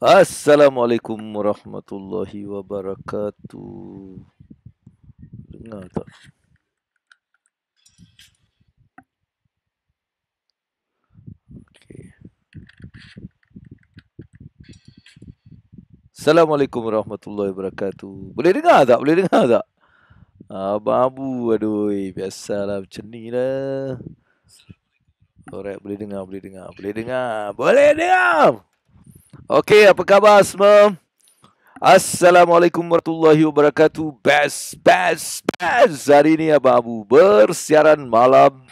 Assalamualaikum warahmatullahi wabarakatuh. Dengar tak? Okay. Assalamualaikum warahmatullahi wabarakatuh. Boleh dengar tak? Boleh dengar tak? Abang Abu, aduh, biasalah macam ni lah. Alright, boleh dengar, boleh dengar, boleh dengar, boleh dengar. Okey, apa khabar semua? Assalamualaikum warahmatullahi wabarakatuh. Best. Hari ini Abang Abu bersiaran malam.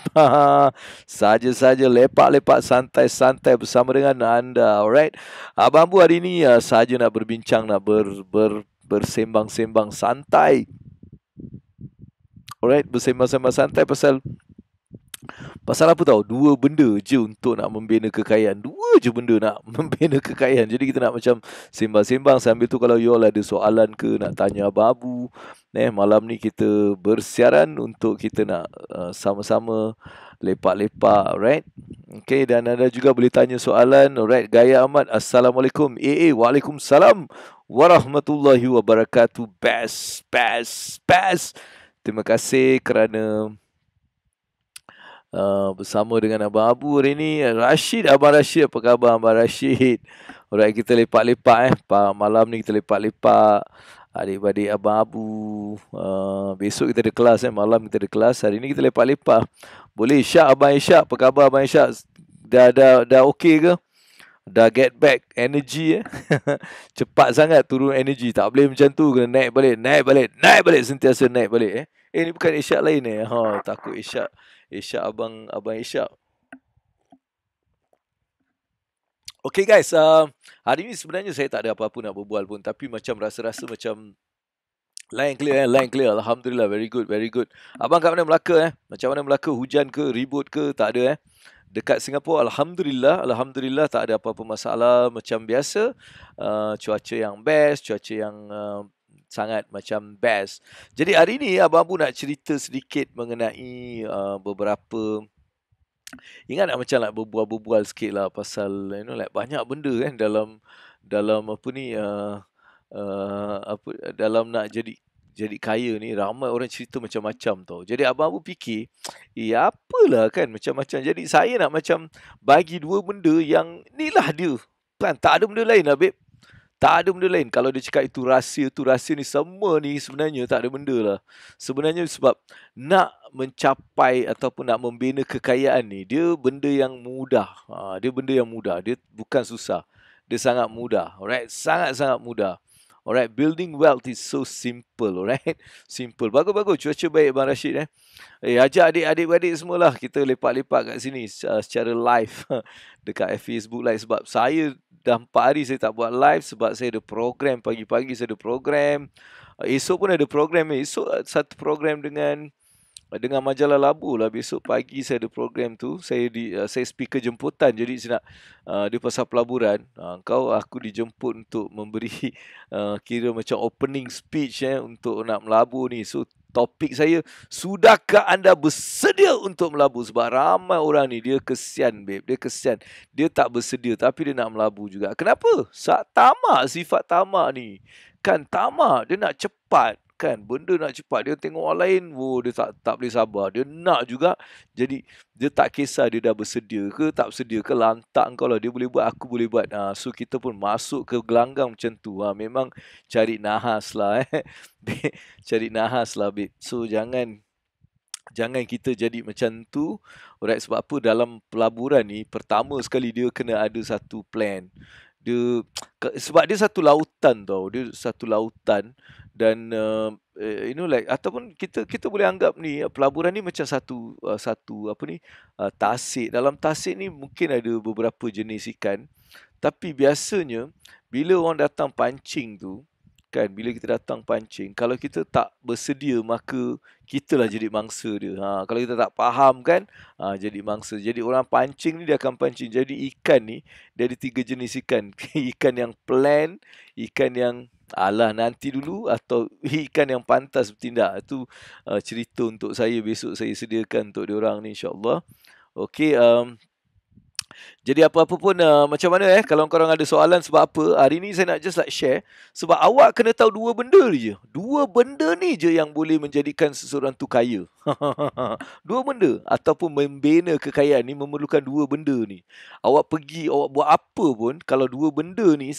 Saja-saja lepak-lepak santai-santai bersama dengan anda. Alright. Abang Abu hari ini saja nak berbincang, nak bersembang-sembang santai. Alright, bersembang-sembang santai pasal apa tahu? Dua benda je untuk nak membina kekayaan. Dua je benda nak membina kekayaan. Jadi kita nak macam sembang-sembang. Sambil tu kalau you all ada soalan ke nak tanya Abang Abu, malam ni kita bersiaran untuk kita nak sama-sama lepak-lepak, right? Okay, dan anda juga boleh tanya soalan. Alright, Gaya Ahmad, Assalamualaikum. Waalaikumsalam warahmatullahi wabarakatuh. Best. Terima kasih kerana bersama dengan Abang Abu hari ni. Abang Rashid, apa khabar Abang Rashid? Alright, kita lepak-lepak malam ni kita lepak-lepak adik-adik Abang Abu. Besok kita ada kelas malam kita ada kelas. Hari ni kita lepak-lepak. Boleh Ishak, Abang Ishak, apa khabar Abang Ishak? Dah okey ke? Dah get back energy Cepat sangat turun energy. Tak boleh macam tu, kena naik balik, sentiasa naik balik ni bukan Ishak lain takut Ishak abang Ishak. Okay guys, hari ni sebenarnya saya tak ada apa-apa nak berbual pun, tapi macam rasa-rasa macam line clear. Alhamdulillah, very good. Abang kat mana Melaka Macam mana Melaka? Hujan ke, ribut ke? Tak ada Dekat Singapura, Alhamdulillah tak ada apa-apa masalah, macam biasa. Cuaca yang best, cuaca yang sangat macam best. Jadi hari ni Abang Abu nak cerita sedikit mengenai beberapa, ingat nak macam nak berbual-berbual sikit lah pasal like banyak benda dalam apa ni dalam nak jadi kaya ni, ramai orang cerita macam-macam tau. Jadi Abang Abu fikir, apalah kan macam-macam. Jadi saya nak macam bagi dua benda yang ni lah dia. Kan tak ada benda lain lah babe. Tak ada benda lain. Kalau dia cakap itu rahsia ni, semua ni sebenarnya tak ada benda lah. Sebenarnya sebab nak mencapai ataupun nak membina kekayaan ni, dia benda yang mudah. Dia benda yang mudah. Dia bukan susah. Dia sangat mudah. Alright? Sangat-sangat mudah. Alright, building wealth is so simple, alright? Simple. Bagus-bagus. Cuaca baik, Abang Rashid. Ajak adik-adik semualah kita lepak-lepak kat sini secara live dekat Facebook live, sebab saya dah 4 hari saya tak buat live sebab saya ada program pagi-pagi, saya ada program. Esok pun ada program. Esok satu program dengan majalah Labu lah. Besok pagi saya ada program tu. Saya speaker jemputan, jadi saya nak dia pasal pelaburan. Aku dijemput untuk memberi kira macam opening speech untuk nak melabur ni. So topik saya, sudahkah anda bersedia untuk melabur? Sebab ramai orang ni dia kesian, babe. Dia kesian. Dia tak bersedia tapi dia nak melabur juga. Kenapa? Sifat tamak ni. Kan tamak, dia nak cepat. Kan benda nak cepat, dia tengok orang lain, dia tak boleh sabar, dia nak juga. Jadi dia tak kisah dia dah bersedia ke tak bersedia ke, lantak kau lah, dia boleh buat, aku boleh buat. So kita pun masuk ke gelanggang macam tu. Memang cari nahas lah cari nahas lah, babe. So jangan kita jadi macam tu. Alright, sebab apa, dalam pelaburan ni pertama sekali dia kena ada satu plan. Sebab dia satu lautan tau, dia satu lautan. Dan ataupun kita boleh anggap ni pelaburan ni macam satu tasik. Dalam tasik ni mungkin ada beberapa jenis ikan, tapi biasanya bila orang datang pancing tu kan, bila kita datang pancing, kalau kita tak bersedia, maka kitalah jadi mangsa dia. Kalau kita tak faham kan, jadi mangsa. Jadi orang pancing ni dia akan pancing. Jadi ikan ni dia ada 3 jenis ikan. Ikan yang plan, ikan yang alah nanti dulu, atau ikan yang pantas bertindak. Itu cerita untuk saya, besok saya sediakan untuk diorang ni, insyaAllah. Okey, jadi apa-apa pun macam mana kalau korang ada soalan, sebab apa hari ni saya nak just share, sebab awak kena tahu 2 benda je. 2 benda ni je yang boleh menjadikan seseorang tu kaya. 2 benda, ataupun membina kekayaan ni memerlukan 2 benda ni. Awak buat apa pun, kalau 2 benda ni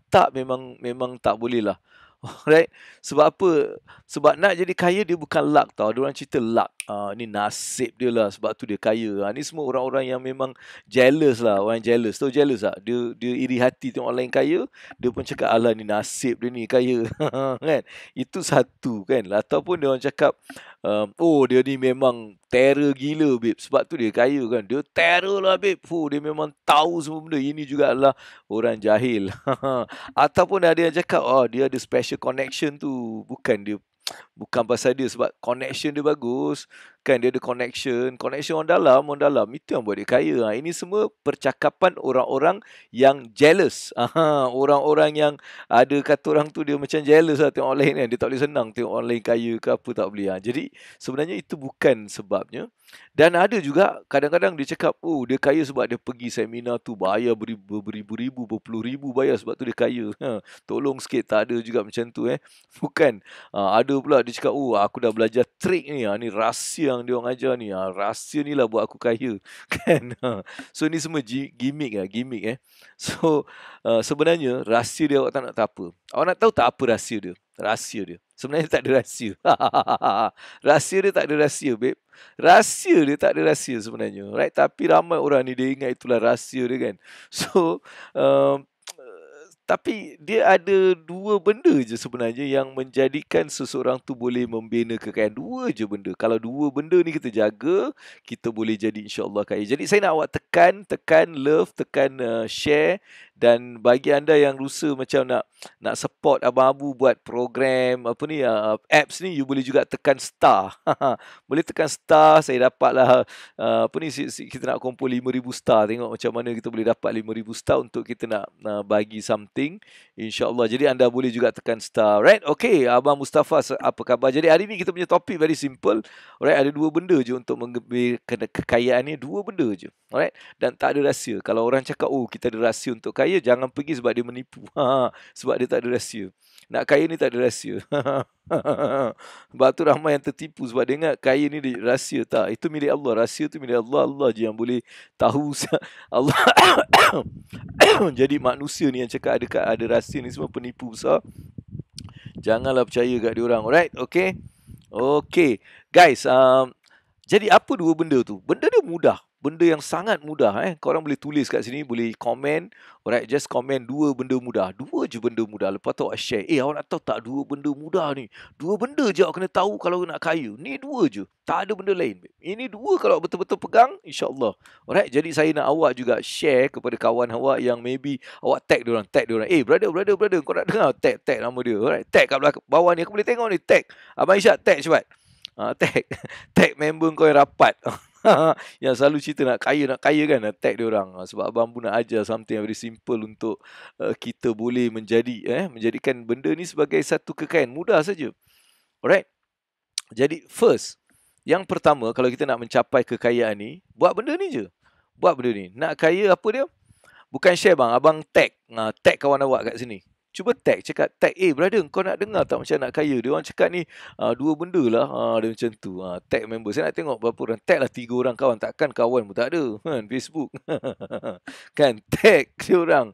tak, memang tak boleh lah. Alright. Sebab apa? Sebab nak jadi kaya dia bukan luck tau. Ada orang cerita luck. Ni nasib dia lah, sebab tu dia kaya. Ni semua orang-orang yang memang jealous lah. Orang jealous. Tahu jealous tak? Dia iri hati tengok orang lain kaya. Dia pun cakap, alah ni nasib dia ni kaya. Kan? Itu satu kan. Ataupun dia orang cakap, dia ni memang terror gila, babe. Sebab tu dia kaya kan. Dia terror lah, babe. Dia memang tahu semua benda. Ini juga adalah orang jahil. Ataupun ada yang cakap, dia ada special connection tu. Bukan pasal dia, sebab connection dia bagus. Kan dia ada connection orang dalam. Itu yang buat dia kaya. Ini semua percakapan orang-orang yang jealous. Orang-orang yang ada kata orang tu dia macam jealous lah tengok orang lain kan. Dia tak boleh senang tengok orang lain kaya ke apa, tak boleh. Jadi sebenarnya itu bukan sebabnya. Dan ada juga kadang-kadang dia cakap, dia kaya sebab dia pergi seminar tu bayar beribu-ribu, berpuluh ribu bayar, sebab tu dia kaya. Tolong sikit, tak ada juga macam tu. Bukan. Ada pula dia cakap, aku dah belajar trik ni. Ni rahsia yang dia orang ajar ni. Rahsia ni lah buat aku kaya. Kan? So ni semua gimmick. So sebenarnya rahsia dia awak tak nak tahu apa. Awak nak tahu tak apa rahsia dia? Rahsia dia sebenarnya tak ada rahsia. Rahsia dia tak ada rahsia, babe. Rahsia dia tak ada rahsia sebenarnya, right? Tapi ramai orang ni dia ingat itulah rahsia dia kan. So tapi dia ada 2 benda je sebenarnya yang menjadikan seseorang tu boleh membina kekayaan. 2 je benda. Kalau 2 benda ni kita jaga, kita boleh jadi insya-Allah kaya. Jadi saya nak awak tekan love, tekan share. Dan bagi anda yang rusa macam nak support Abang Abu buat program apps ni, you boleh juga tekan star. Boleh tekan star. Saya dapatlah kita nak kumpul 5,000 star. Tengok macam mana kita boleh dapat 5,000 star untuk kita nak bagi something, insya-Allah. Jadi anda boleh juga tekan star, right? Okay, Abang Mustafa, apa khabar? Jadi hari ni kita punya topik very simple. Alright, ada 2 benda je untuk mengembangkan kekayaan ni. 2 benda je. Alright, dan tak ada rahsia. Kalau orang cakap, kita ada rahsia untuk kaya, jangan pergi sebab dia menipu. Sebab dia tak ada rahsia. Nak kaya ni tak ada rahsia. Sebab tu ramai yang tertipu sebab dia ingat kaya ni rahsia. Tak, itu milik Allah. Rahsia tu milik Allah. Allah je yang boleh tahu. Allah. Jadi manusia ni yang cakap ada rahsia ni semua penipu besar. Janganlah percaya kat dia orang. Alright, okay. Okay, guys, Jadi apa dua benda tu? Benda dia mudah. Benda yang sangat mudah. Korang boleh tulis kat sini, boleh komen. Alright, just komen dua benda mudah. Dua je benda mudah. Lepas tu awak share. Awak nak tahu tak dua benda mudah ni? Dua benda je awak kena tahu kalau nak kaya. Ni dua je. Tak ada benda lain. Ini dua kalau betul-betul pegang, insyaAllah. Alright, jadi saya nak awak juga share kepada kawan awak yang maybe awak tag diorang. Brother, kau nak dengar? Tag nama dia. Alright, tag kat belakang bawah ni. Aku boleh tengok ni. Tag. Abang Isyad, tag cepat. Tag member kau yang rapat. Yang selalu cerita nak kaya kan, tag dia orang. Sebab abang pun nak ajar something yang very simple untuk kita boleh menjadikan benda ni sebagai satu kekayaan mudah saja. Alright. Jadi first, yang pertama kalau kita nak mencapai kekayaan ni, buat benda ni je. Buat benda ni. Nak kaya apa dia? Bukan share bang, abang tag. Tag kawan awak kat sini. Cuba tag, cakap tag, brother kau nak dengar tak macam nak kaya? Dia orang cakap ni dua benda lah, dia macam tu. Tag member, saya nak tengok berapa orang. Tag lah 3 orang kawan, takkan kawan pun tak ada kan, Facebook. Kan, tag dia orang.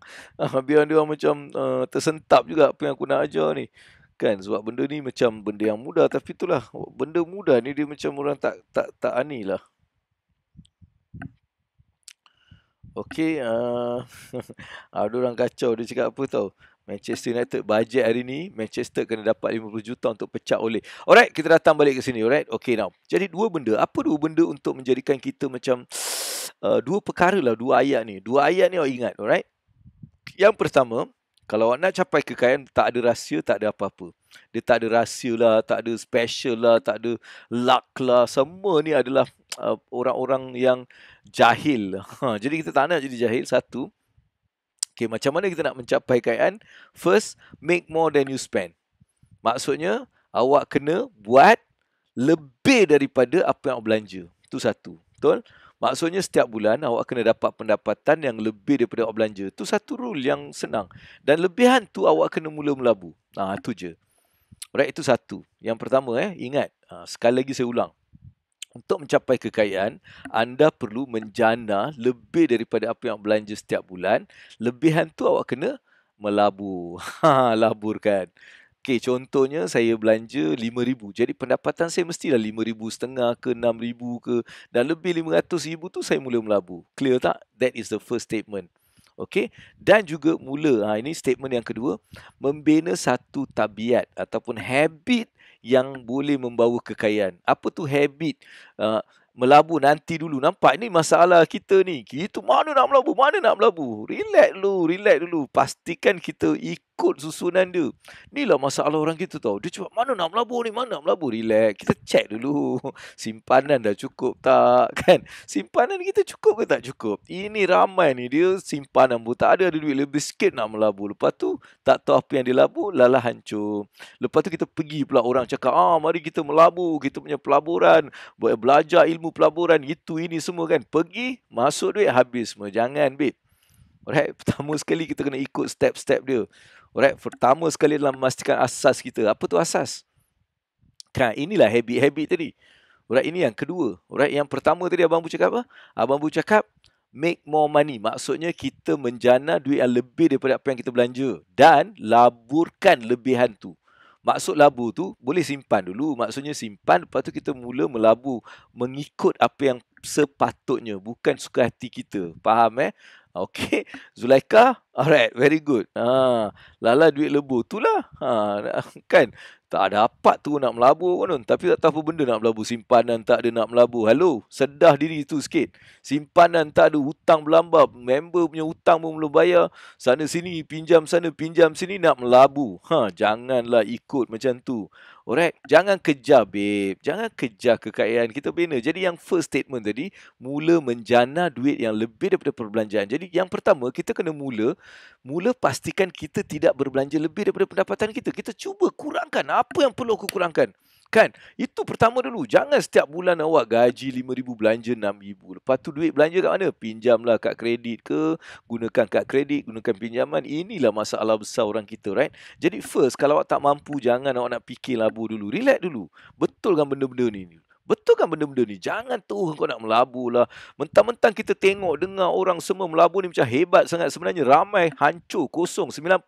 Biar dia orang macam tersentap juga apa yang aku nak ajar ni. Kan, sebab benda ni macam benda yang mudah, tapi itulah, benda mudah ni dia macam orang tak ani lah. Okey, ada orang kacau, dia cakap apa tau? Manchester United bajet hari ni, Manchester kena dapat 50 juta untuk pecah oleh. Alright, kita datang balik ke sini, alright? Okay now. Jadi dua benda. Apa dua benda untuk menjadikan kita macam dua perkara lah, dua ayat ni. Dua ayat ni awak ingat, alright? Yang pertama, kalau awak nak capai kekayaan, tak ada rahsia, tak ada apa-apa. Dia tak ada rahsia lah, tak ada special lah, tak ada luck lah. Semua ni adalah orang-orang yang jahil. Jadi kita tak nak jadi jahil, satu. Okay, macam mana kita nak mencapai kekayaan? First, make more than you spend. Maksudnya, awak kena buat lebih daripada apa yang awak belanja. Itu satu. Betul? Maksudnya setiap bulan awak kena dapat pendapatan yang lebih daripada awak belanja. Itu satu rule yang senang. Dan lebihan tu awak kena mula melabur. Itu je. Alright, itu satu. Yang pertama, ingat. Sekali lagi saya ulang. Untuk mencapai kekayaan, anda perlu menjana lebih daripada apa yang belanja setiap bulan. Lebihan tu awak kena melabur. Laburkan. Okay, contohnya saya belanja RM5,000. Jadi pendapatan saya mestilah RM5,500 ke RM6,000 ke. Dan lebih RM500,000 tu saya mula melabur. Clear tak? That is the first statement. Okay. Dan juga mula, ini statement yang kedua. Membina satu tabiat ataupun habit yang boleh membawa kekayaan. Apa tu habit? Melabur nanti dulu. Nampak ni masalah kita ni. Kita mana nak melabur? Relax dulu. Pastikan kita ikut susunan dia. Inilah masalah orang kita tau. Dia cakap mana nak melabur? Relax. Kita check dulu. Simpanan dah cukup tak? Kan? Simpanan kita cukup ke tak cukup? Ini ramai ni. Dia simpanan pun tak ada duit lebih sikit nak melabur. Lepas tu tak tahu apa yang dia labur. Lala hancur. Lepas tu kita pergi pula orang cakap mari kita melabur. Kita punya pelaburan. Belajar ilmu pelaburan, ini semua kan. Pergi, masuk duit, habis semua. Jangan, babe. Alright, pertama sekali kita kena ikut step-step dia. Alright, pertama sekali adalah memastikan asas kita. Apa tu asas? Kan, inilah habit-habit tadi. Alright, ini yang kedua. Alright, yang pertama tadi Abang Bu cakap apa? Abang Bu cakap, make more money. Maksudnya kita menjana duit yang lebih daripada apa yang kita belanja. Dan laburkan lebihan tu. Maksud labur tu boleh simpan dulu. Maksudnya simpan, lepas tu kita mula melabur mengikut apa yang sepatutnya, bukan suka hati kita. Faham Okay, Zulaikha, alright, very good. Lala duit lebur, itulah. Kan, tak dapat tu nak melabur pun. Tapi tak tahu apa benda nak melabur. Simpanan tak ada nak melabur. Hello, sedah diri tu sikit. Simpanan tak ada, hutang berlambak. Member punya hutang pun belum bayar. Sana sini, pinjam sana, pinjam sini nak melabur. Janganlah ikut macam tu. Alright, jangan kejar babe. Jangan kejar kekayaan. Kita bina. Jadi yang first statement tadi, mula menjana duit yang lebih daripada perbelanjaan. Jadi yang pertama, kita kena mula pastikan kita tidak berbelanja lebih daripada pendapatan kita. Kita cuba kurangkan apa yang perlu aku kurangkan. Kan? Itu pertama dulu. Jangan setiap bulan awak gaji RM5,000 belanja RM6,000. Lepas tu duit belanja kat mana? Pinjamlah kat kredit ke, gunakan kad kredit, gunakan pinjaman. Inilah masalah besar orang kita, right? Jadi first, kalau awak tak mampu, jangan awak nak fikir labur dulu. Relax dulu. Betul kan benda-benda ni? Betul kan benda-benda ni? Jangan tu kau nak melabur lah. Mentang-mentang kita tengok, dengar orang semua melabur ni macam hebat sangat. Sebenarnya ramai hancur, kosong. 90%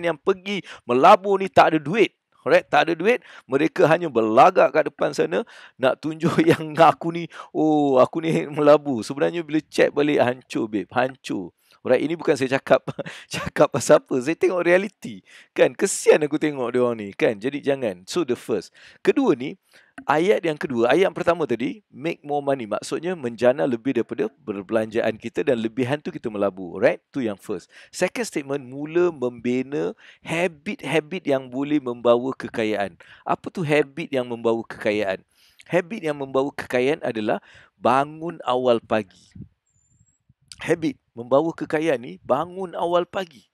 yang pergi melabur ni tak ada duit. Alright, tak ada duit, mereka hanya berlagak kat depan sana nak tunjuk yang aku ni, oh aku ni melabur. Sebenarnya bila check balik, hancur babe, hancur. Alright, ini bukan saya cakap cakap pasal apa, saya tengok reality. Kan, kesian aku tengok dia orang ni, kan. Jadi jangan. So the first. Kedua ni, ayat yang kedua, ayat yang pertama tadi, make more money. Maksudnya menjana lebih daripada berbelanjaan kita dan lebihan tu kita melabur. Alright, tu yang first. Second statement, mula membina habit-habit yang boleh membawa kekayaan. Apa tu habit yang membawa kekayaan? Habit yang membawa kekayaan adalah bangun awal pagi. Habit membawa kekayaan ni, bangun awal pagi.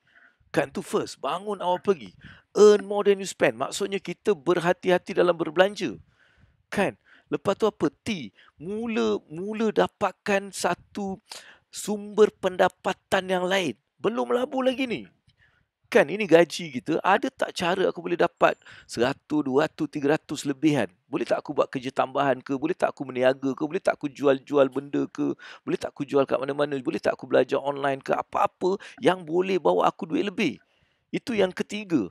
Kan tu first, bangun awal pagi. Earn more than you spend. Maksudnya kita berhati-hati dalam berbelanja. Kan? Lepas tu apa? Mula dapatkan satu sumber pendapatan yang lain. Belum labur lagi ni. Kan, ini gaji kita. Ada tak cara aku boleh dapat 100, 200, 300 lebihan? Boleh tak aku buat kerja tambahan ke? Boleh tak aku meniaga ke? Boleh tak aku jual-jual benda ke? Boleh tak aku jual kat mana-mana? Boleh tak aku belajar online ke? Apa-apa yang boleh bawa aku duit lebih. Itu yang ketiga.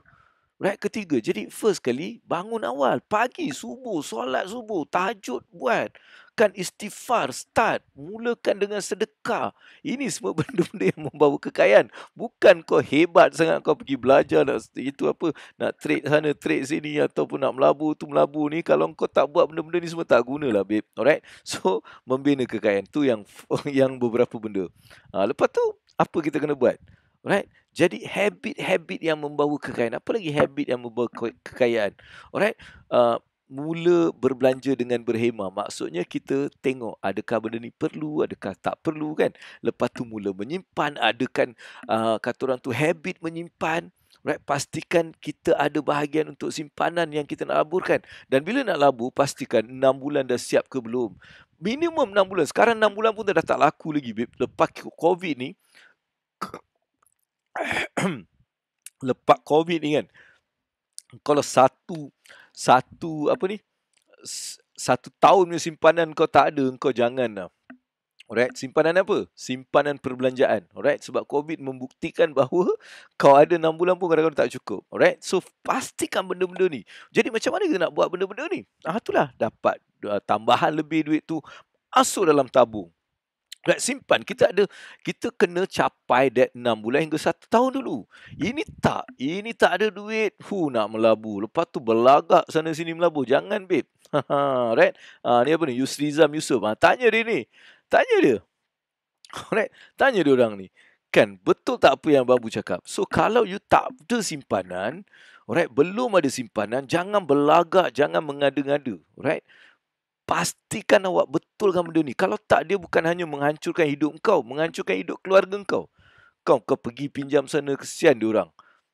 Right, ketiga. Jadi first kali, bangun awal. Pagi, subuh, solat subuh, tahajud buat. Kan istighfar, start. Mulakan dengan sedekah. Ini semua benda-benda yang membawa kekayaan. Bukan kau hebat sangat kau pergi belajar nak itu apa, nak trade sana, trade sini ataupun nak melabur tu melabur ni. Kalau kau tak buat benda-benda ni semua tak gunalah babe. Alright. So, membina kekayaan. Tu yang yang beberapa benda. Lepas tu, apa kita kena buat? Alright. Jadi habit-habit yang membawa kekayaan. Apa lagi habit yang membawa kekayaan? Alright. Mula berbelanja dengan berhemah. Maksudnya kita tengok adakah benda ni perlu, adakah tak perlu, kan. Lepas tu mula menyimpan. Adakan kata orang tu habit menyimpan. Right, pastikan kita ada bahagian untuk simpanan yang kita nak laburkan. Dan bila nak labur, pastikan 6 bulan dah siap ke belum. Minimum 6 bulan. Sekarang 6 bulan pun dah tak laku lagi, babe. Lepas COVID ni, lepas COVID ni kan, kalau satu apa ni, 1 tahun punya simpanan kau tak ada, kau jangan lah. Alright, simpanan apa? Simpanan perbelanjaan. Alright, sebab COVID membuktikan bahawa kau ada 6 bulan pun kadang-kadang tak cukup. Alright, so pastikan benda-benda ni. Jadi macam mana kita nak buat benda-benda ni? Itulah, dapat tambahan lebih duit tu, masuk dalam tabung. Right, simpan. Kita kena capai that 6 bulan hingga 1 tahun dulu. Ini tak ada duit. Nak melabur. Lepas tu berlagak sana sini melabur. Jangan, babe. Right? Ni apa ni? Yusrizam Yusof. Tanya dia ni. Tanya dia. Alright? Tanya dia orang ni. Kan, betul tak apa yang Babu cakap? So, kalau you tak ada simpanan, alright, belum ada simpanan, jangan berlagak, jangan mengada-ngada. Alright? Pastikan awak betulkan benda ni. Kalau tak, dia bukan hanya menghancurkan hidup kau, menghancurkan hidup keluarga kau. Kau pergi pinjam sana, kesian diorang.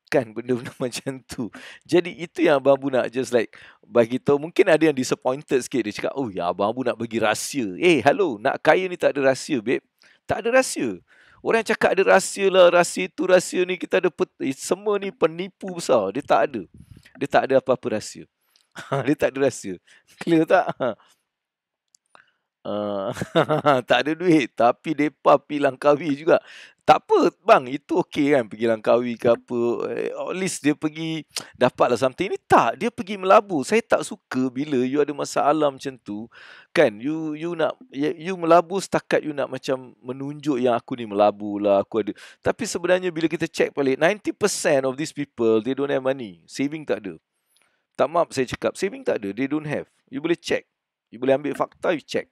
Kan, benda-benda macam tu. Jadi itu yang Abang Abu nak just like bagi tahu. Mungkin ada yang disappointed sikit. Dia cakap, oh ya, Abang Abu nak bagi rahsia. Hello, nak kaya ni tak ada rahsia, babe. Tak ada rahsia. Orang yang cakap ada rahsia lah, rahsia tu, rahsia ni, kita ada semua ni penipu besar. Dia tak ada. Dia tak ada apa-apa rahsia. Dia tak ada rahsia. Clear tak? Tak ada duit, tapi mereka pergi Langkawi juga. Tak apa bang, itu okey kan, pergi Langkawi ke apa, at least dia pergi dapatlah something. Ini tak, dia pergi melabur. Saya tak suka bila you ada masalah macam tu, kan. You melabur setakat you nak macam menunjuk yang aku ni melabur lah, aku ada. Tapi sebenarnya bila kita check balik, 90% of these people, they don't have money. Saving tak ada. Tak, maaf saya cakap, saving tak ada, they don't have. You boleh check, you boleh ambil fakta, you check.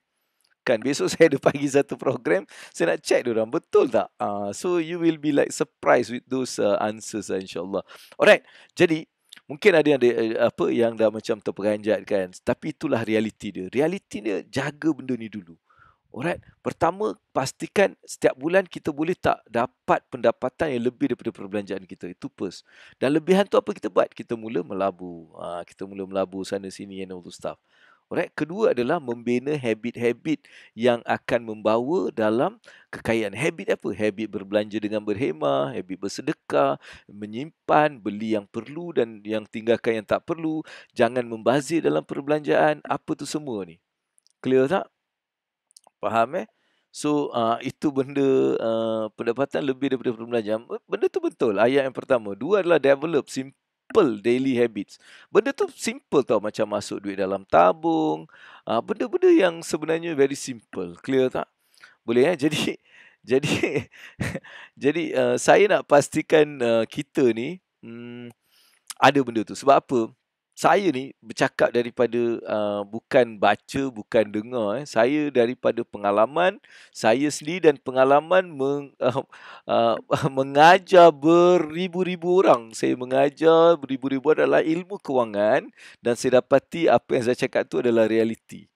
Kan, besok saya ada bagi satu program, saya nak check diorang betul tak. So you will be like surprised with those answers insyaAllah. Alright, jadi mungkin ada yang dah macam terperanjat kan, tapi itulah realiti dia. Realiti dia, jaga benda ni dulu. Alright, pertama pastikan setiap bulan kita boleh tak dapat pendapatan yang lebih daripada perbelanjaan kita. Itu first. Dan lebihan tu apa kita buat? Kita mula melabur. Kita mula melabur sana sini and all those stuff. Alright, kedua adalah membina habit-habit yang akan membawa dalam kekayaan. Habit apa? Habit berbelanja dengan berhemah, habit bersedekah, menyimpan, beli yang perlu dan yang tinggalkan yang tak perlu. Jangan membazir dalam perbelanjaan. Apa tu semua ni? Clear tak? Faham So, itu benda pendapatan lebih daripada perbelanjaan. Benda tu betul. Ayat yang pertama. Dua adalah develop simple daily habits. Benda tu simple tau, macam masuk duit dalam tabung. Benda-benda yang sebenarnya very simple. Clear tak? Boleh jadi jadi jadi saya nak pastikan kita ni ada benda tu. Sebab apa? Saya ni bercakap daripada bukan baca, bukan dengar. Saya daripada pengalaman saya sendiri dan pengalaman mengajar beribu-ribu orang. Saya mengajar beribu-ribu orang adalah ilmu kewangan dan saya dapati apa yang saya cakap tu adalah realiti.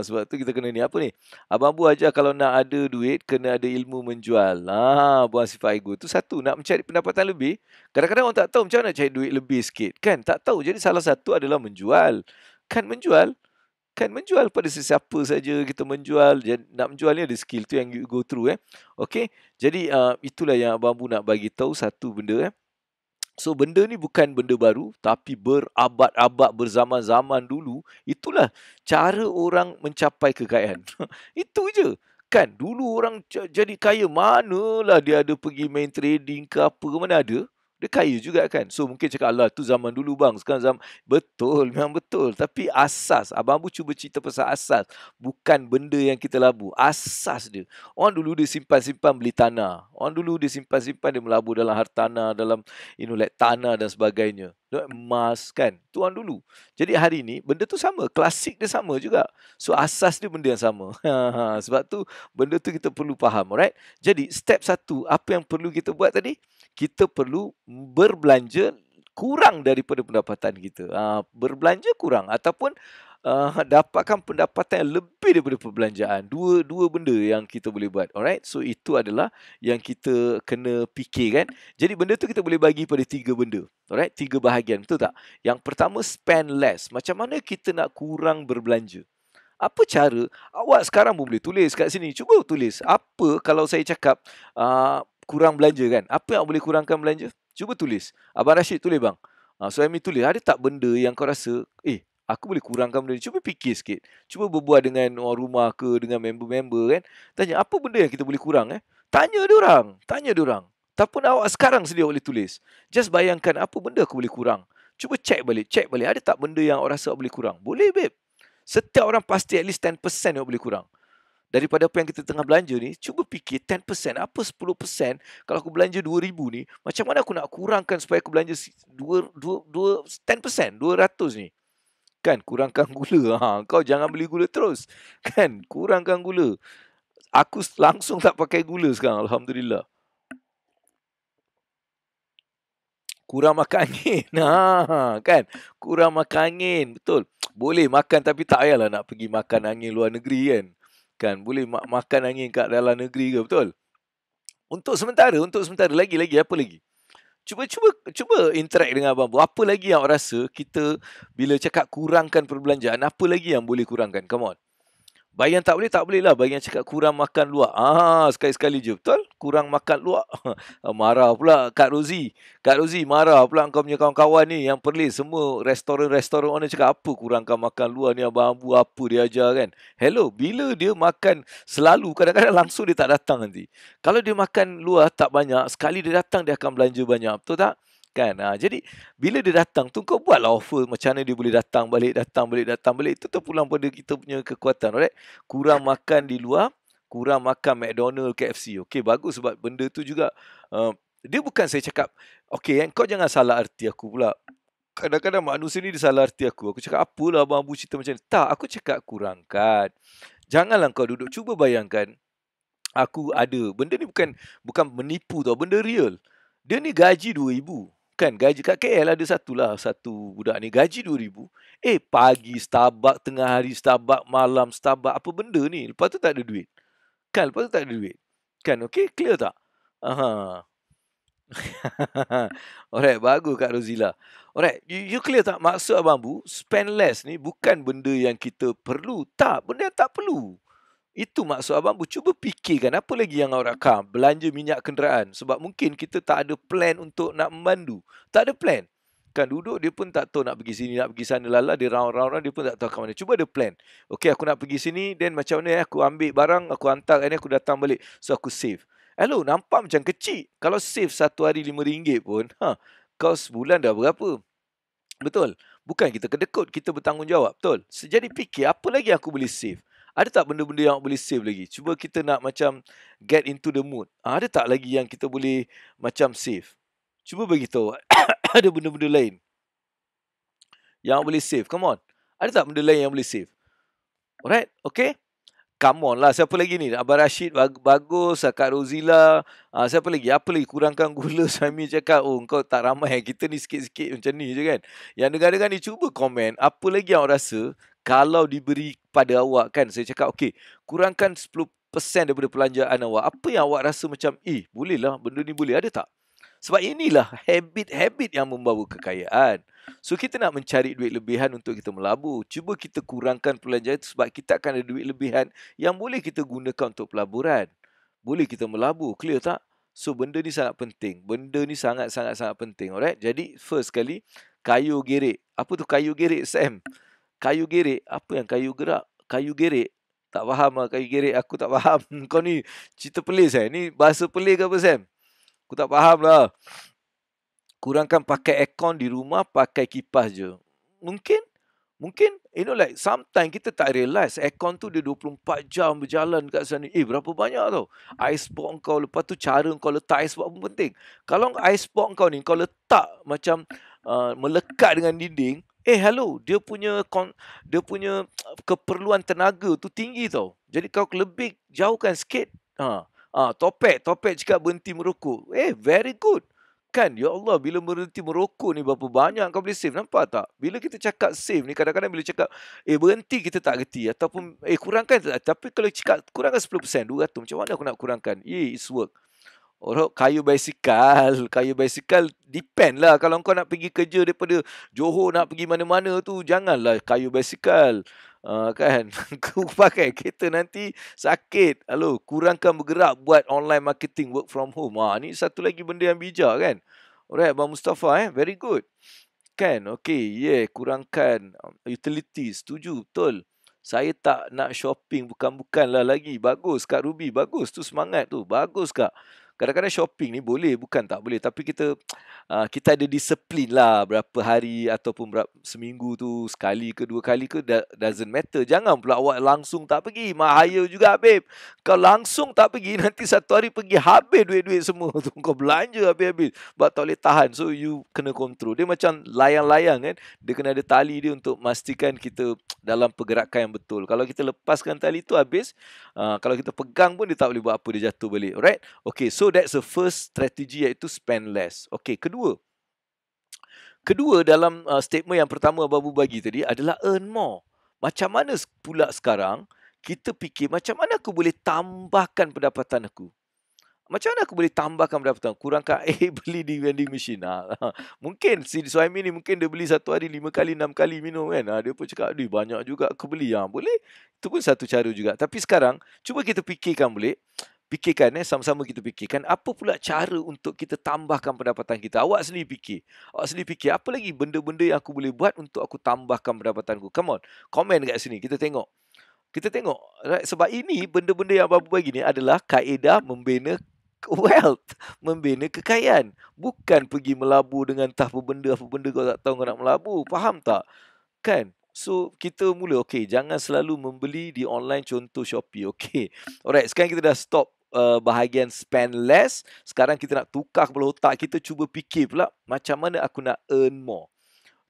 Sebab tu kita kena ni apa ni? Abang Bu ajar kalau nak ada duit kena ada ilmu menjual. Buang sifat ego. Tu satu, nak mencari pendapatan lebih. Kadang-kadang orang tak tahu macam mana nak cari duit lebih sikit. Kan? Tak tahu. Jadi salah satu adalah menjual. Kan menjual? Kan menjual pada sesiapa saja kita menjual. Jadi, nak menjual ni ada skill tu yang you go through. Okay? Jadi itulah yang Abang Bu nak bagi tahu satu benda. So benda ni bukan benda baru tapi berabad-abad berzaman-zaman dulu itulah cara orang mencapai kekayaan. Itu je. Kan dulu orang jadi kaya manalah dia ada pergi main trading ke apa ke mana ada. Dia kaya juga kan. So mungkin cakap Allah tu zaman dulu bang. Sekarang zaman betul memang betul tapi asas abang Bu cuba cerita pasal asas bukan benda yang kita labu. Asas dia. Orang dulu dia simpan-simpan beli tanah. Orang dulu dia simpan-simpan dia melabur dalam hartanah dalam like tanah dan sebagainya. Emas kan. Tu orang dulu. Jadi hari ni benda tu sama. Klasik dia sama juga. So asas dia benda yang sama. Sebab tu benda tu kita perlu faham. Alright. Jadi step satu. Apa yang perlu kita buat tadi? Kita perlu berbelanja kurang daripada pendapatan kita. Berbelanja kurang ataupun dapatkan pendapatan yang lebih daripada perbelanjaan. Dua benda yang kita boleh buat. Alright. So itu adalah yang kita kena fikirkan. Jadi benda tu kita boleh bagi pada 3 benda. Alright. 3 bahagian. Betul tak? Yang pertama spend less. Macam mana kita nak kurang berbelanja? Apa cara? Awak sekarang pun boleh tulis kat sini. Cuba tulis. Apa kalau saya cakap kurang belanja kan? Apa yang boleh kurangkan belanja? Cuba tulis. Abang Rashid tulis bang. Suhaimi tulis. Ada tak benda yang kau rasa, aku boleh kurangkan benda ni? Cuba fikir sikit. Cuba berbual dengan orang rumah ke, dengan member-member kan. Tanya, apa benda yang kita boleh kurang? Tanya dia orang. Tanya dia orang. Ataupun awak sekarang sedia boleh tulis. Just bayangkan apa benda aku boleh kurang. Cuba check balik. Ada tak benda yang awak rasa awak boleh kurang? Boleh babe. Setiap orang pasti at least 10% yang boleh kurang. Daripada apa yang kita tengah belanja ni, cuba fikir 10%, apa 10%? Kalau aku belanja 2,000 ni, macam mana aku nak kurangkan supaya aku belanja 10%, 200 ni? Kan, kurangkan gula. Kau jangan beli gula terus. Kan, kurangkan gula. Aku langsung tak pakai gula sekarang, alhamdulillah. Kurang makan angin. Kan, kurang makan angin, betul. Boleh makan tapi tak payahlah nak pergi makan angin luar negeri kan. Kan boleh makan angin kat dalam negeri ke, betul? Untuk sementara lagi apa lagi? Cuba interact dengan abang Bu. Apa lagi yang awak rasa kita bila cakap kurangkan perbelanjaan, apa lagi yang boleh kurangkan? Come on. Bagi yang tak boleh lah. Bagi yang cakap kurang makan luar. Sekali-sekali je. Betul? Kurang makan luar. Marah pula Kak Rozi. Kak Rozi marah pula kau punya kawan-kawan ni. Yang Perlis. Semua restoran orang cakap apa kurangkan makan luar ni. Abang Bu apa dia ajar kan. Hello. Bila dia makan selalu. Kadang-kadang langsung dia tak datang nanti. Kalau dia makan luar tak banyak. Sekali dia datang dia akan belanja banyak. Betul tak? Kan? Jadi bila dia datang tu kau buatlah offer macam mana dia boleh datang balik. Itu terpulang pada kita punya kekuatan. Alright? Kurang makan di luar, kurang makan McDonald, KFC. Okey, bagus sebab benda tu juga dia bukan saya cakap okey kau jangan salah arti aku pula. Kadang-kadang manusia ni dia salah arti aku. Aku cakap apalah abang Bu cerita macam ni. Tak, aku cakap kurangkan. Janganlah kau duduk cuba bayangkan aku ada benda ni bukan menipu tau, benda real. Dia ni gaji 2,000. Kan gaji kat KL ada satu budak ni gaji 2,000. Pagi Starbucks, tengah hari Starbucks, malam Starbucks, apa benda ni? Lepas tu tak ada duit. Kan, lepas tu tak ada duit. Kan, okey? Clear tak? Alright, bagus Kak Rozila. Alright, you clear tak? Maksud abang Bu, spend less ni bukan benda yang kita perlu. Tak, benda yang tak perlu. Itu maksud abang Bu. Cuba fikirkan apa lagi yang awak rakam. Belanja minyak kenderaan. Sebab mungkin kita tak ada plan untuk nak memandu. Tak ada plan. Kan duduk dia pun tak tahu nak pergi sini, nak pergi sana. Lala dia round-round dia pun tak tahu ke mana. Cuba ada plan. Okay, aku nak pergi sini. Then macam mana aku ambil barang, aku hantar. Dan aku datang balik. So aku save. Hello, nampak macam kecil. Kalau save satu hari RM5 pun. Kau sebulan dah berapa? Betul? Bukan kita kedekut, kita bertanggungjawab, betul? Jadi fikir, apa lagi aku boleh save? Ada tak benda-benda yang boleh save lagi? Cuba kita nak macam get into the mood. Ada tak lagi yang kita boleh macam save? Cuba bagi tahu. Ada benda-benda lain yang boleh save. Come on. Ada tak benda lain yang boleh save? Alright, okay? Come on lah, siapa lagi ni? Abang Rashid bagus, Kak Rozila, siapa lagi? Apa lagi? Kurangkan gula, Suami cakap, oh kau tak ramai, kita ni sikit-sikit macam ni je kan. Yang dengar-dengar ni cuba komen, apa lagi yang awak rasa kalau diberi pada awak kan, saya cakap okey, kurangkan 10% daripada belanjaan awak. Apa yang awak rasa macam, boleh lah, benda ni boleh, ada tak? Sebab inilah habit-habit yang membawa kekayaan. So kita nak mencari duit lebihan untuk kita melabur. Cuba kita kurangkan belanjaan itu sebab kita akan ada duit lebihan yang boleh kita gunakan untuk pelaburan. Boleh kita melabur, clear tak? So benda ni sangat penting. Benda ni sangat-sangat penting. Alright? Jadi first kali, kayu gerek. Apa tu kayu gerek, Sam? Kayu gerek? Apa yang kayu gerak? Kayu gerek? Tak faham lah kayu gerek. Aku tak faham. Kau ni cerita pelik, Sam. Ni bahasa pelik ke apa, Sam? Aku tak faham lah. Kurangkan pakai aircon di rumah, pakai kipas je. Mungkin, like sometimes kita tak realise aircon tu dia 24 jam berjalan kat sana. Berapa banyak tau. Icebox kau, lepas tu cara kau letak icebox pun penting. Kalau icebox kau ni, kau letak macam melekat dengan dinding, hello, dia punya keperluan tenaga tu tinggi tau. Jadi kau lebih jauhkan sikit. Topek cakap berhenti merokok. Very good. Kan, ya Allah, bila berhenti merokok ni berapa banyak kau boleh save. Nampak tak? Bila kita cakap save ni, kadang-kadang bila cakap, berhenti kita tak reti. Ataupun, kurangkan. Tapi kalau cakap kurangkan 10%, 200, macam mana aku nak kurangkan? It's work. Orang kayu basikal depend lah. Kalau kau nak pergi kerja daripada Johor nak pergi mana-mana tu, janganlah kayu basikal. Kan, kau pakai kereta nanti sakit. Halo, kurangkan bergerak buat online marketing, work from home. Ni satu lagi benda yang bijak kan. Alright, Abang Mustafa, very good. Kan, okay, kurangkan utilities. Setuju, betul. Saya tak nak shopping, bukan-bukanlah lagi. Bagus, Kak Ruby, bagus tu semangat tu. Bagus, Kak. Kadang-kadang shopping ni boleh, bukan tak boleh. Tapi kita ada disiplin lah berapa hari ataupun seminggu tu sekali ke 2 kali ke, doesn't matter. Jangan pula awak langsung tak pergi. Bahaya juga, babe. Kau langsung tak pergi, nanti satu hari pergi habis duit-duit semua tu. Kau belanja habis-habis. Sebab tak boleh tahan. So you kena control. Dia macam layang-layang kan. Dia kena ada tali dia untuk memastikan kita dalam pergerakan yang betul. Kalau kita lepaskan tali tu habis. Kalau kita pegang pun dia tak boleh buat apa, dia jatuh balik. Alright? Okay, so that's the first strategy, iaitu spend less. Okay, kedua dalam statement yang pertama Babu bagi tadi adalah earn more. Macam mana pula sekarang kita fikir macam mana aku boleh tambahkan pendapatan aku? Macam mana aku boleh tambahkan pendapatan? Kurangkan beli di vending machine. Mungkin si suami ni mungkin dia beli satu hari 5 kali, 6 kali minum kan. Dia pun cakap, banyak juga aku beli. Boleh. Itu pun satu cara juga. Tapi sekarang, cuba kita fikirkan boleh. Fikirkan, sama-sama kita fikirkan apa pula cara untuk kita tambahkan pendapatan kita. Awak sendiri fikir. Apa lagi benda-benda yang aku boleh buat untuk aku tambahkan pendapatanku. Come on. Komen kat sini. Kita tengok. Right? Sebab ini benda-benda yang Babu bagi ni adalah kaedah membina wealth, membina kekayaan. Bukan pergi melabur dengan entah apa benda kau tak tahu kau nak melabur. Faham tak? Kan? So, kita mula, jangan selalu membeli di online, contoh Shopee. Alright, sekarang kita dah stop bahagian spend less. Sekarang kita nak tukar kepala otak kita, cuba fikir pula macam mana aku nak earn more.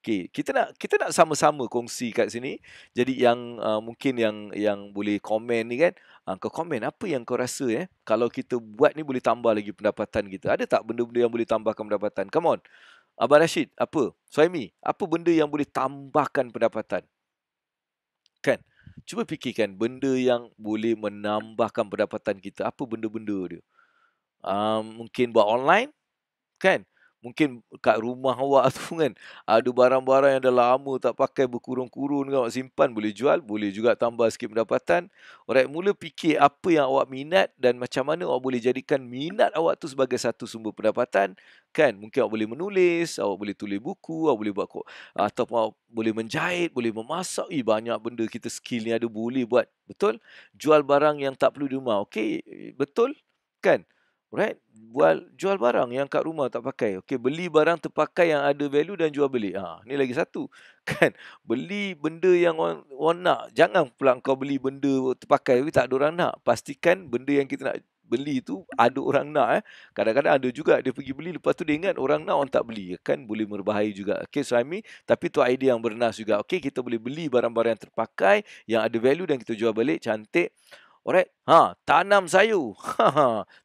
Kita nak sama-sama kongsi kat sini. Jadi yang mungkin yang boleh komen ni kan, kau komen apa yang kau rasa kalau kita buat ni boleh tambah lagi pendapatan kita. Ada tak benda-benda yang boleh tambahkan pendapatan? Come on. Abang Rashid, apa? Suhaimi, apa benda yang boleh tambahkan pendapatan? Kan? Cuba fikirkan benda yang boleh menambahkan pendapatan kita. Apa benda-benda dia? Mungkin buat online, kan? Mungkin kat rumah awak tu kan, ada barang-barang yang dah lama tak pakai, berkurun-kurun kan, awak simpan, boleh jual, boleh juga tambah sikit pendapatan. Alright, mula fikir apa yang awak minat dan macam mana awak boleh jadikan minat awak tu sebagai satu sumber pendapatan. Kan, mungkin awak boleh menulis, awak boleh tulis buku, awak boleh buat ataupun awak boleh menjahit, boleh memasak. Banyak benda kita skill ni ada boleh buat. Betul? Jual barang yang tak perlu di rumah. Betul? Kan? Right? Jual barang yang kat rumah tak pakai. Okay, beli barang terpakai yang ada value dan jual beli. Ni lagi satu. Kan? Beli benda yang orang nak. Jangan pula kau beli benda terpakai tapi tak ada orang nak. Pastikan benda yang kita nak beli tu ada orang nak. Kadang-kadang ada juga dia pergi beli, lepas tu dia ingat orang nak, orang tak beli. Kan boleh berbahaya juga. Okay, so tapi tu idea yang bernas juga. Okay, kita boleh beli barang-barang yang terpakai, yang ada value dan kita jual balik. Cantik. Alright. Tanam sayur.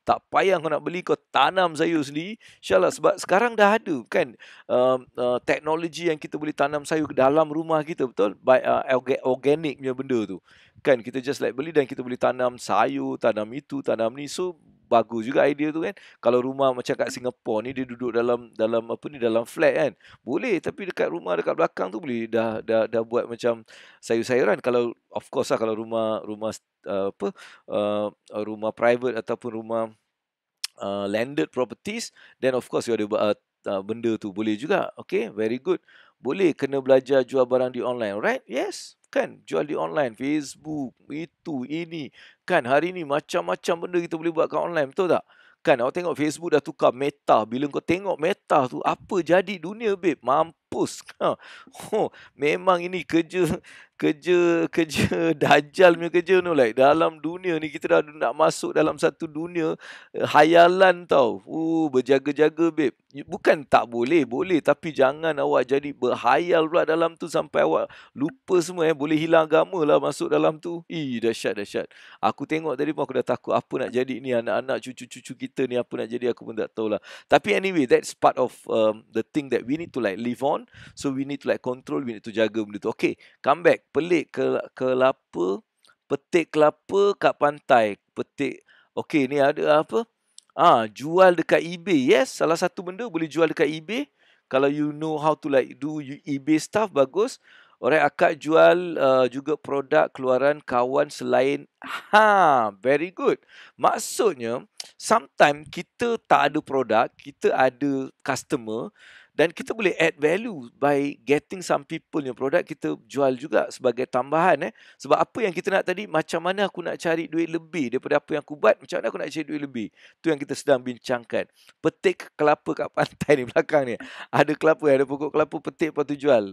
Tak payah kau nak beli, kau tanam sayur sendiri. InsyaAllah, sebab sekarang dah ada kan teknologi yang kita boleh tanam sayur ke dalam rumah kita, betul? By organic punya benda tu. Kan kita just like beli dan kita boleh tanam sayur, tanam itu, tanam ni. So bagus juga idea tu kan. Kalau rumah macam kat Singapore ni, dia duduk dalam dalam flat kan. Boleh, tapi dekat rumah dekat belakang tu boleh dah buat macam sayur-sayuran. Kalau of course lah, kalau rumah rumah private ataupun rumah landed properties, then of course you ada benda tu boleh juga. Okay, very good. Boleh kena belajar jual barang di online, right? Yes, kan, jual di online, Facebook, itu, ini. Kan hari ni macam-macam benda kita boleh buat kat online, betul tak? Kan awak tengok Facebook dah tukar Meta. Bila kau tengok Meta tu, apa jadi dunia, babe? Mampus. Memang ini kerja dajjal punya kerja tu, like dalam dunia ni kita dah nak masuk dalam satu dunia hayalan tau. Berjaga-jaga, babe. Bukan tak boleh, tapi jangan awak jadi berhayal pula dalam tu sampai awak lupa semua. Boleh hilang agama lah masuk dalam tu. Dahsyat. Aku tengok tadi pun aku dah takut apa nak jadi ni, anak-anak cucu-cucu kita ni apa nak jadi, aku pun tak tahulah. Tapi anyway, that's part of the thing that we need to like live on. So we need to like control, we need to jaga benda tu. Okay, come back. Pelik kelapa, petik kelapa kat pantai. Petik. Okay, ni ada apa? Jual dekat eBay. Yes, salah satu benda boleh jual dekat eBay. Kalau you know how to like do eBay stuff, bagus. Alright, akak jual juga produk keluaran kawan selain. Very good. Maksudnya, sometimes kita tak ada produk, kita ada customer, dan kita boleh add value by getting some people yang produk kita jual juga sebagai tambahan. Sebab apa yang kita nak tadi, macam mana aku nak cari duit lebih daripada apa yang aku buat, macam mana aku nak cari duit lebih. Tu yang kita sedang bincangkan. Petik kelapa kat pantai ni belakang ni. Ada kelapa, ada pokok kelapa, petik lepas tu jual.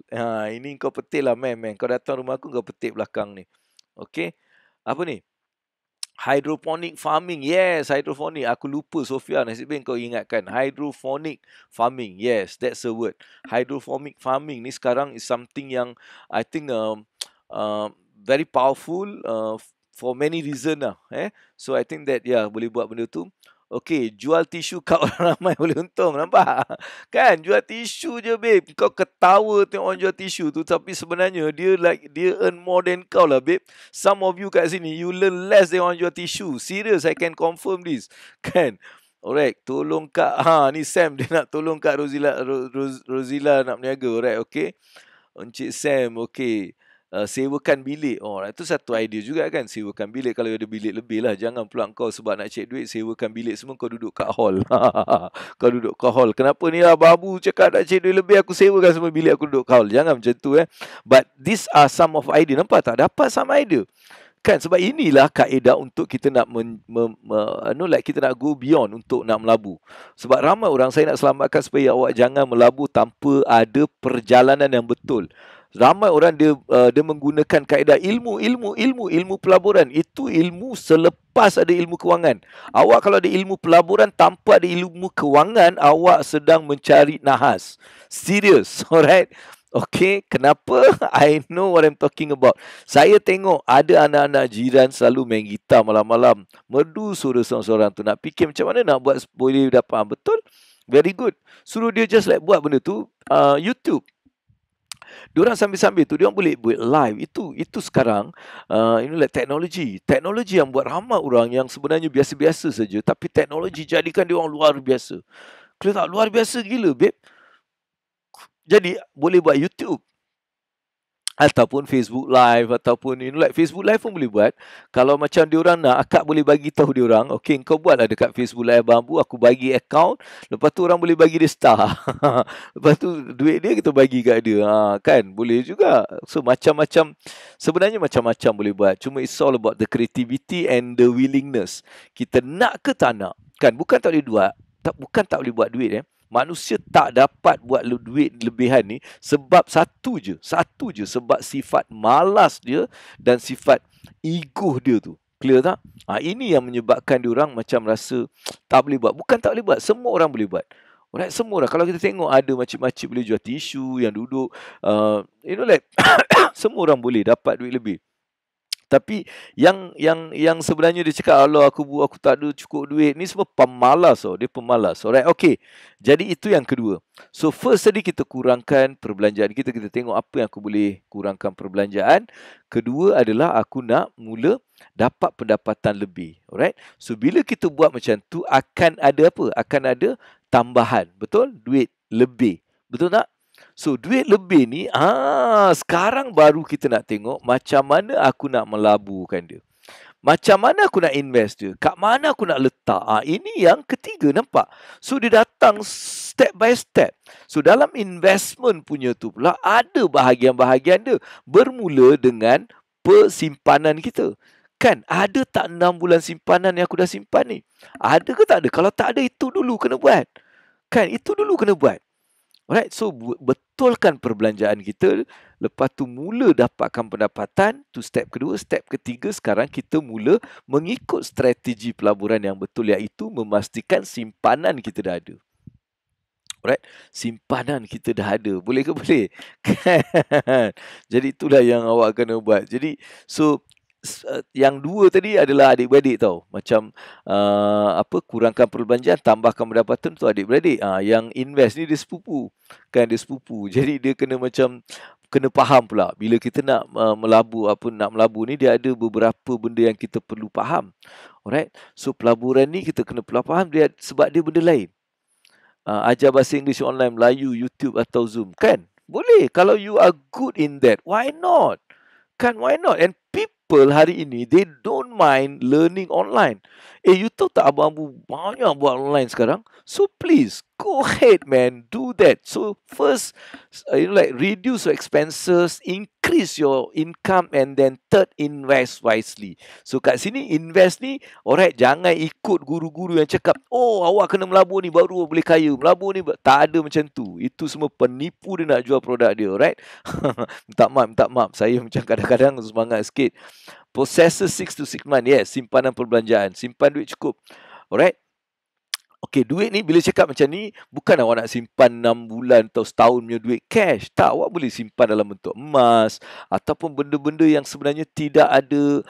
Ini kau petik lah, man. Kau datang rumah aku, kau petik belakang ni. Okay. Apa ni? Hydroponic farming. Yes, hydroponic. Aku lupa, Sofia. Nasib baik kau ingatkan. Hydroponic farming. Yes, that's a word. Hydroponic farming ni sekarang is something yang I think very powerful for many reasons lah. So I think that boleh buat benda tu. Okay, jual tisu kat orang ramai boleh untung. Nampak? Kan, jual tisu je, babe. Kau ketawa tengok orang jual tisu tu, tapi sebenarnya dia earn more than kau lah, babe. Some of you kat sini, you learn less than orang jual tisu. Serious, I can confirm this. Kan? Alright, tolong Kak. Ni Sam, dia nak tolong Kak Rozila nak berniaga. Alright, okay. Encik Sam, okay. Sewakan bilik. Itu satu idea juga kan. Sewakan bilik. Kalau ada bilik lebih lah. Jangan pula kau sebab nak cek duit, sewakan bilik semua, kau duduk kat hall. Kau duduk kat hall. Kenapa ni lah babu cakap nak cek duit lebih, aku sewakan semua bilik, aku duduk kat hall. Jangan macam tu. But these are some of idea. Nampak tak? Dapat some idea. Kan, sebab inilah kaedah untuk kita nak kita nak go beyond untuk nak melabur. Sebab ramai orang, saya nak selamatkan supaya awak jangan melabur tanpa ada perjalanan yang betul. Ramai orang dia menggunakan kaedah ilmu pelaburan. Itu ilmu selepas ada ilmu kewangan. Awak kalau ada ilmu pelaburan tanpa ada ilmu kewangan, awak sedang mencari nahas. Serius, alright? Okay, kenapa? I know what I'm talking about. Saya tengok ada anak-anak jiran selalu main gitar malam-malam. Merdu suara seorang-seorang tu. Nak fikir macam mana nak buat boleh dapat. Betul? Very good. Suruh dia just like buat benda tu. YouTube. Diorang sambil-sambil tu, diorang boleh buat live. Itu sekarang, like teknologi. Teknologi yang buat ramai orang yang sebenarnya biasa-biasa saja. Tapi teknologi jadikan diorang luar biasa. Kalau tak, luar biasa gila, babe. Jadi boleh buat YouTube ataupun Facebook Live, ataupun like Facebook Live pun boleh buat. Kalau macam diorang nak, akak boleh bagi tahu diorang, okay, kau buatlah dekat Facebook Live Bambu, aku bagi account, lepas tu orang boleh bagi dia star. Lepas tu duit dia kita bagi kat dia. Kan, boleh juga. So macam-macam, sebenarnya macam-macam boleh buat. Cuma it's all about the creativity and the willingness. Kita nak ke tak nak? Kan, bukan tak boleh buat, bukan tak boleh buat duit. Manusia tak dapat buat duit lebihan ni sebab satu je, sebab sifat malas dia dan sifat ego dia tu. Clear tak? Ini yang menyebabkan diorang macam rasa tak boleh buat. Bukan tak boleh buat, semua orang boleh buat. Alright, semua orang. Kalau kita tengok ada makcik-makcik boleh jual tisu yang duduk, like semua orang boleh dapat duit lebih. Tapi yang sebenarnya dia cakap, Allah aku tak ada cukup duit, ni semua pemalas dia pemalas. Alright, okay. Jadi itu yang kedua. So first tadi kita kurangkan perbelanjaan kita tengok apa yang aku boleh kurangkan perbelanjaan. Kedua adalah aku nak mula dapat pendapatan lebih. Alright. So bila kita buat macam tu akan ada apa? Akan ada tambahan. Betul? Duit lebih. Betul tak? So, duit lebih ni, sekarang baru kita nak tengok macam mana aku nak melaburkan dia. Macam mana aku nak invest dia. Kat mana aku nak letak. Ini yang ketiga, nampak? So, dia datang step by step. So, dalam investment punya tu pula, ada bahagian-bahagian dia. Bermula dengan persimpanan kita. Kan, ada tak 6 bulan simpanan yang aku dah simpan ni? Ada ke tak ada? Kalau tak ada, itu dulu kena buat. Kan, itu dulu kena buat. Alright, so betulkan perbelanjaan kita. Lepas tu mula dapatkan pendapatan. Tu step kedua. Step ketiga, sekarang kita mula mengikut strategi pelaburan yang betul, iaitu memastikan simpanan kita dah ada. Alright, simpanan kita dah ada. Boleh ke boleh? Jadi itulah yang awak kena buat. Jadi so yang dua tadi adalah adik-beradik tau. Macam kurangkan perbelanjaan, tambahkan pendapatan tu adik-beradik. Yang invest ni dia sepupu. Kan dia sepupu. Jadi dia kena faham pula. Bila kita nak melabur ni, dia ada beberapa benda yang kita perlu faham. Alright. So pelaburan ni kita kena faham dia sebab dia benda lain. Ajar bahasa Inggeris online, Melayu, YouTube atau Zoom. Kan? Boleh. Kalau you are good in that, why not? Kan, why not? And people hari ini, they don't mind learning online. You tahu tak abang-abang banyak buat online sekarang? So please, go ahead man, do that. So first, reduce your expenses, increase your income, and then third, invest wisely. So kat sini, invest ni, alright, jangan ikut guru-guru yang cakap, awak kena melabur ni baru boleh kaya. Melabur ni, tak ada macam tu. Itu semua penipu dia nak jual produk dia, alright? Minta maaf. Saya macam kadang-kadang semangat sikit. Processes 6 to 6 months. Yes, simpanan perbelanjaan. Simpan duit cukup. Alright? Okay, duit ni bila cakap macam ni, bukan awak nak simpan 6 bulan atau setahun punya duit cash. Tak, awak boleh simpan dalam bentuk emas ataupun benda-benda yang sebenarnya tidak ada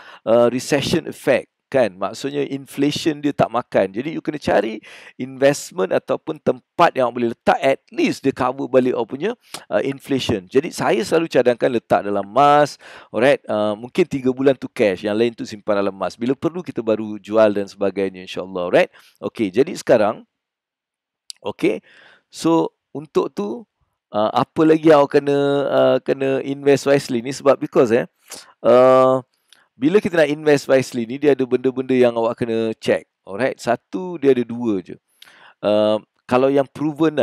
recession effect. Kan, maksudnya inflation dia tak makan. Jadi you kena cari investment ataupun tempat yang boleh letak, at least dia cover balik awak punya inflation. Jadi saya selalu cadangkan letak dalam emas. Alright, mungkin 3 bulan tu cash, yang lain tu simpan dalam emas. Bila perlu kita baru jual dan sebagainya, insyaAllah. Alright, okay, jadi sekarang, okay, so untuk tu apa lagi awak kena invest wisely ni, sebab because bila kita nak invest wisely ni, dia ada benda-benda yang awak kena check. Alright, satu, dia ada dua je. Kalau yang proven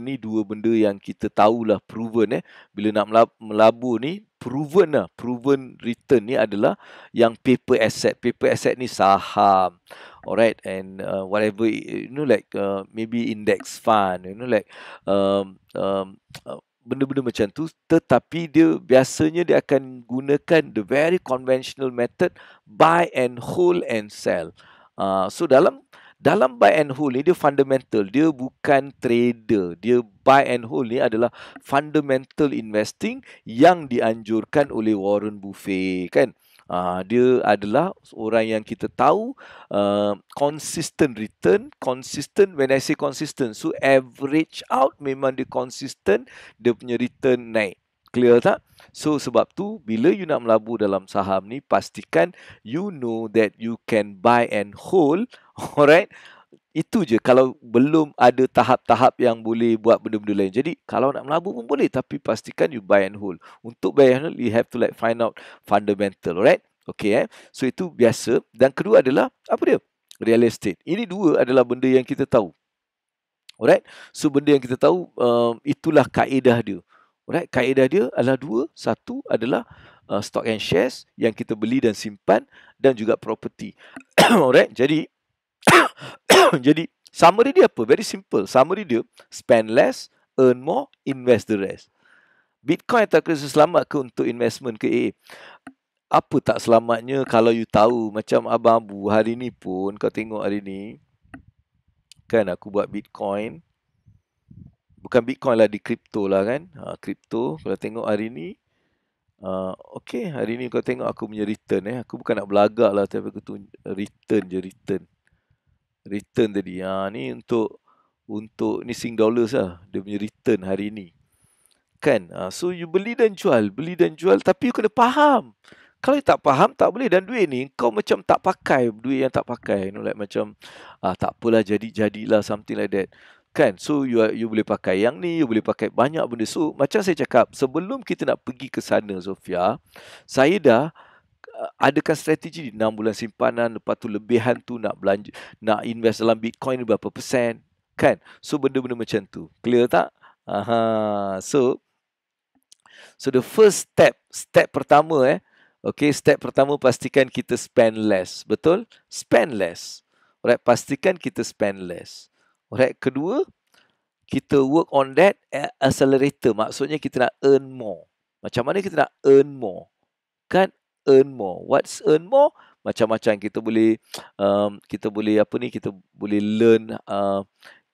ni dua benda yang kita tahulah proven. Bila nak melabur ni, proven return ni adalah yang paper asset. Paper asset ni saham. Alright, and whatever, maybe index fund, benda-benda macam tu, tetapi dia biasanya dia akan gunakan the very conventional method, buy and hold and sell. So dalam buy and hold ni dia fundamental, dia bukan trader. Dia buy and hold ni adalah fundamental investing yang dianjurkan oleh Warren Buffett, kan? Dia adalah orang yang kita tahu consistent return. Consistent, when I say consistent, so average out memang dia consistent, dia punya return naik. Clear tak? So sebab tu bila you nak melabur dalam saham ni, pastikan you know that you can buy and hold. Alright, itu je. Kalau belum ada tahap-tahap yang boleh buat benda-benda lain. Jadi kalau nak melabur pun boleh, tapi pastikan you buy and hold. Untuk buy and hold, you have to find out fundamental. Alright, okay. So itu biasa. Dan kedua adalah apa dia? Real estate. Ini dua adalah benda yang kita tahu. Alright, so benda yang kita tahu, itulah kaedah dia. Alright, kaedah dia adalah dua. Satu adalah stock and shares yang kita beli dan simpan, dan juga property. Alright, jadi Jadi summary dia apa? Very simple. Summary dia, spend less, earn more, invest the rest. Bitcoin tak kira selamat ke untuk investment ke AA? Apa tak selamatnya kalau you tahu? Macam Abang Abu hari ni pun, kau tengok hari ni, kan aku buat Bitcoin. Bukan Bitcoin lah, di crypto lah kan. Crypto, kalau tengok hari ni, okay, hari ni kau tengok aku punya return. Aku bukan nak belagak lah, tapi aku tu return je, return tadi. Ni untuk ni Sing dollars lah, dia punya return hari ni. Kan? So you beli dan jual, tapi you kena faham. Kalau you tak faham, tak boleh. Dan duit ni kau macam tak pakai, duit yang tak pakai. Like macam tak apalah, jadilah, something like that. Kan? So you boleh pakai yang ni, you boleh pakai banyak benda. So macam saya cakap, sebelum kita nak pergi ke sana, Sofia, saya dah adakan strategi 6 bulan simpanan, lepas tu lebihan tu nak belanja, nak invest dalam Bitcoin berapa persen. Kan? So benda-benda macam tu. Clear tak? So the first step pertama okay, step pertama pastikan kita spend less. Betul? Spend less. Alright, pastikan kita spend less. Alright, kedua, kita work on that accelerator. Maksudnya kita nak earn more. Macam mana kita nak earn more? Kan? Earn more. What's earn more? Macam-macam kita boleh kita boleh learn,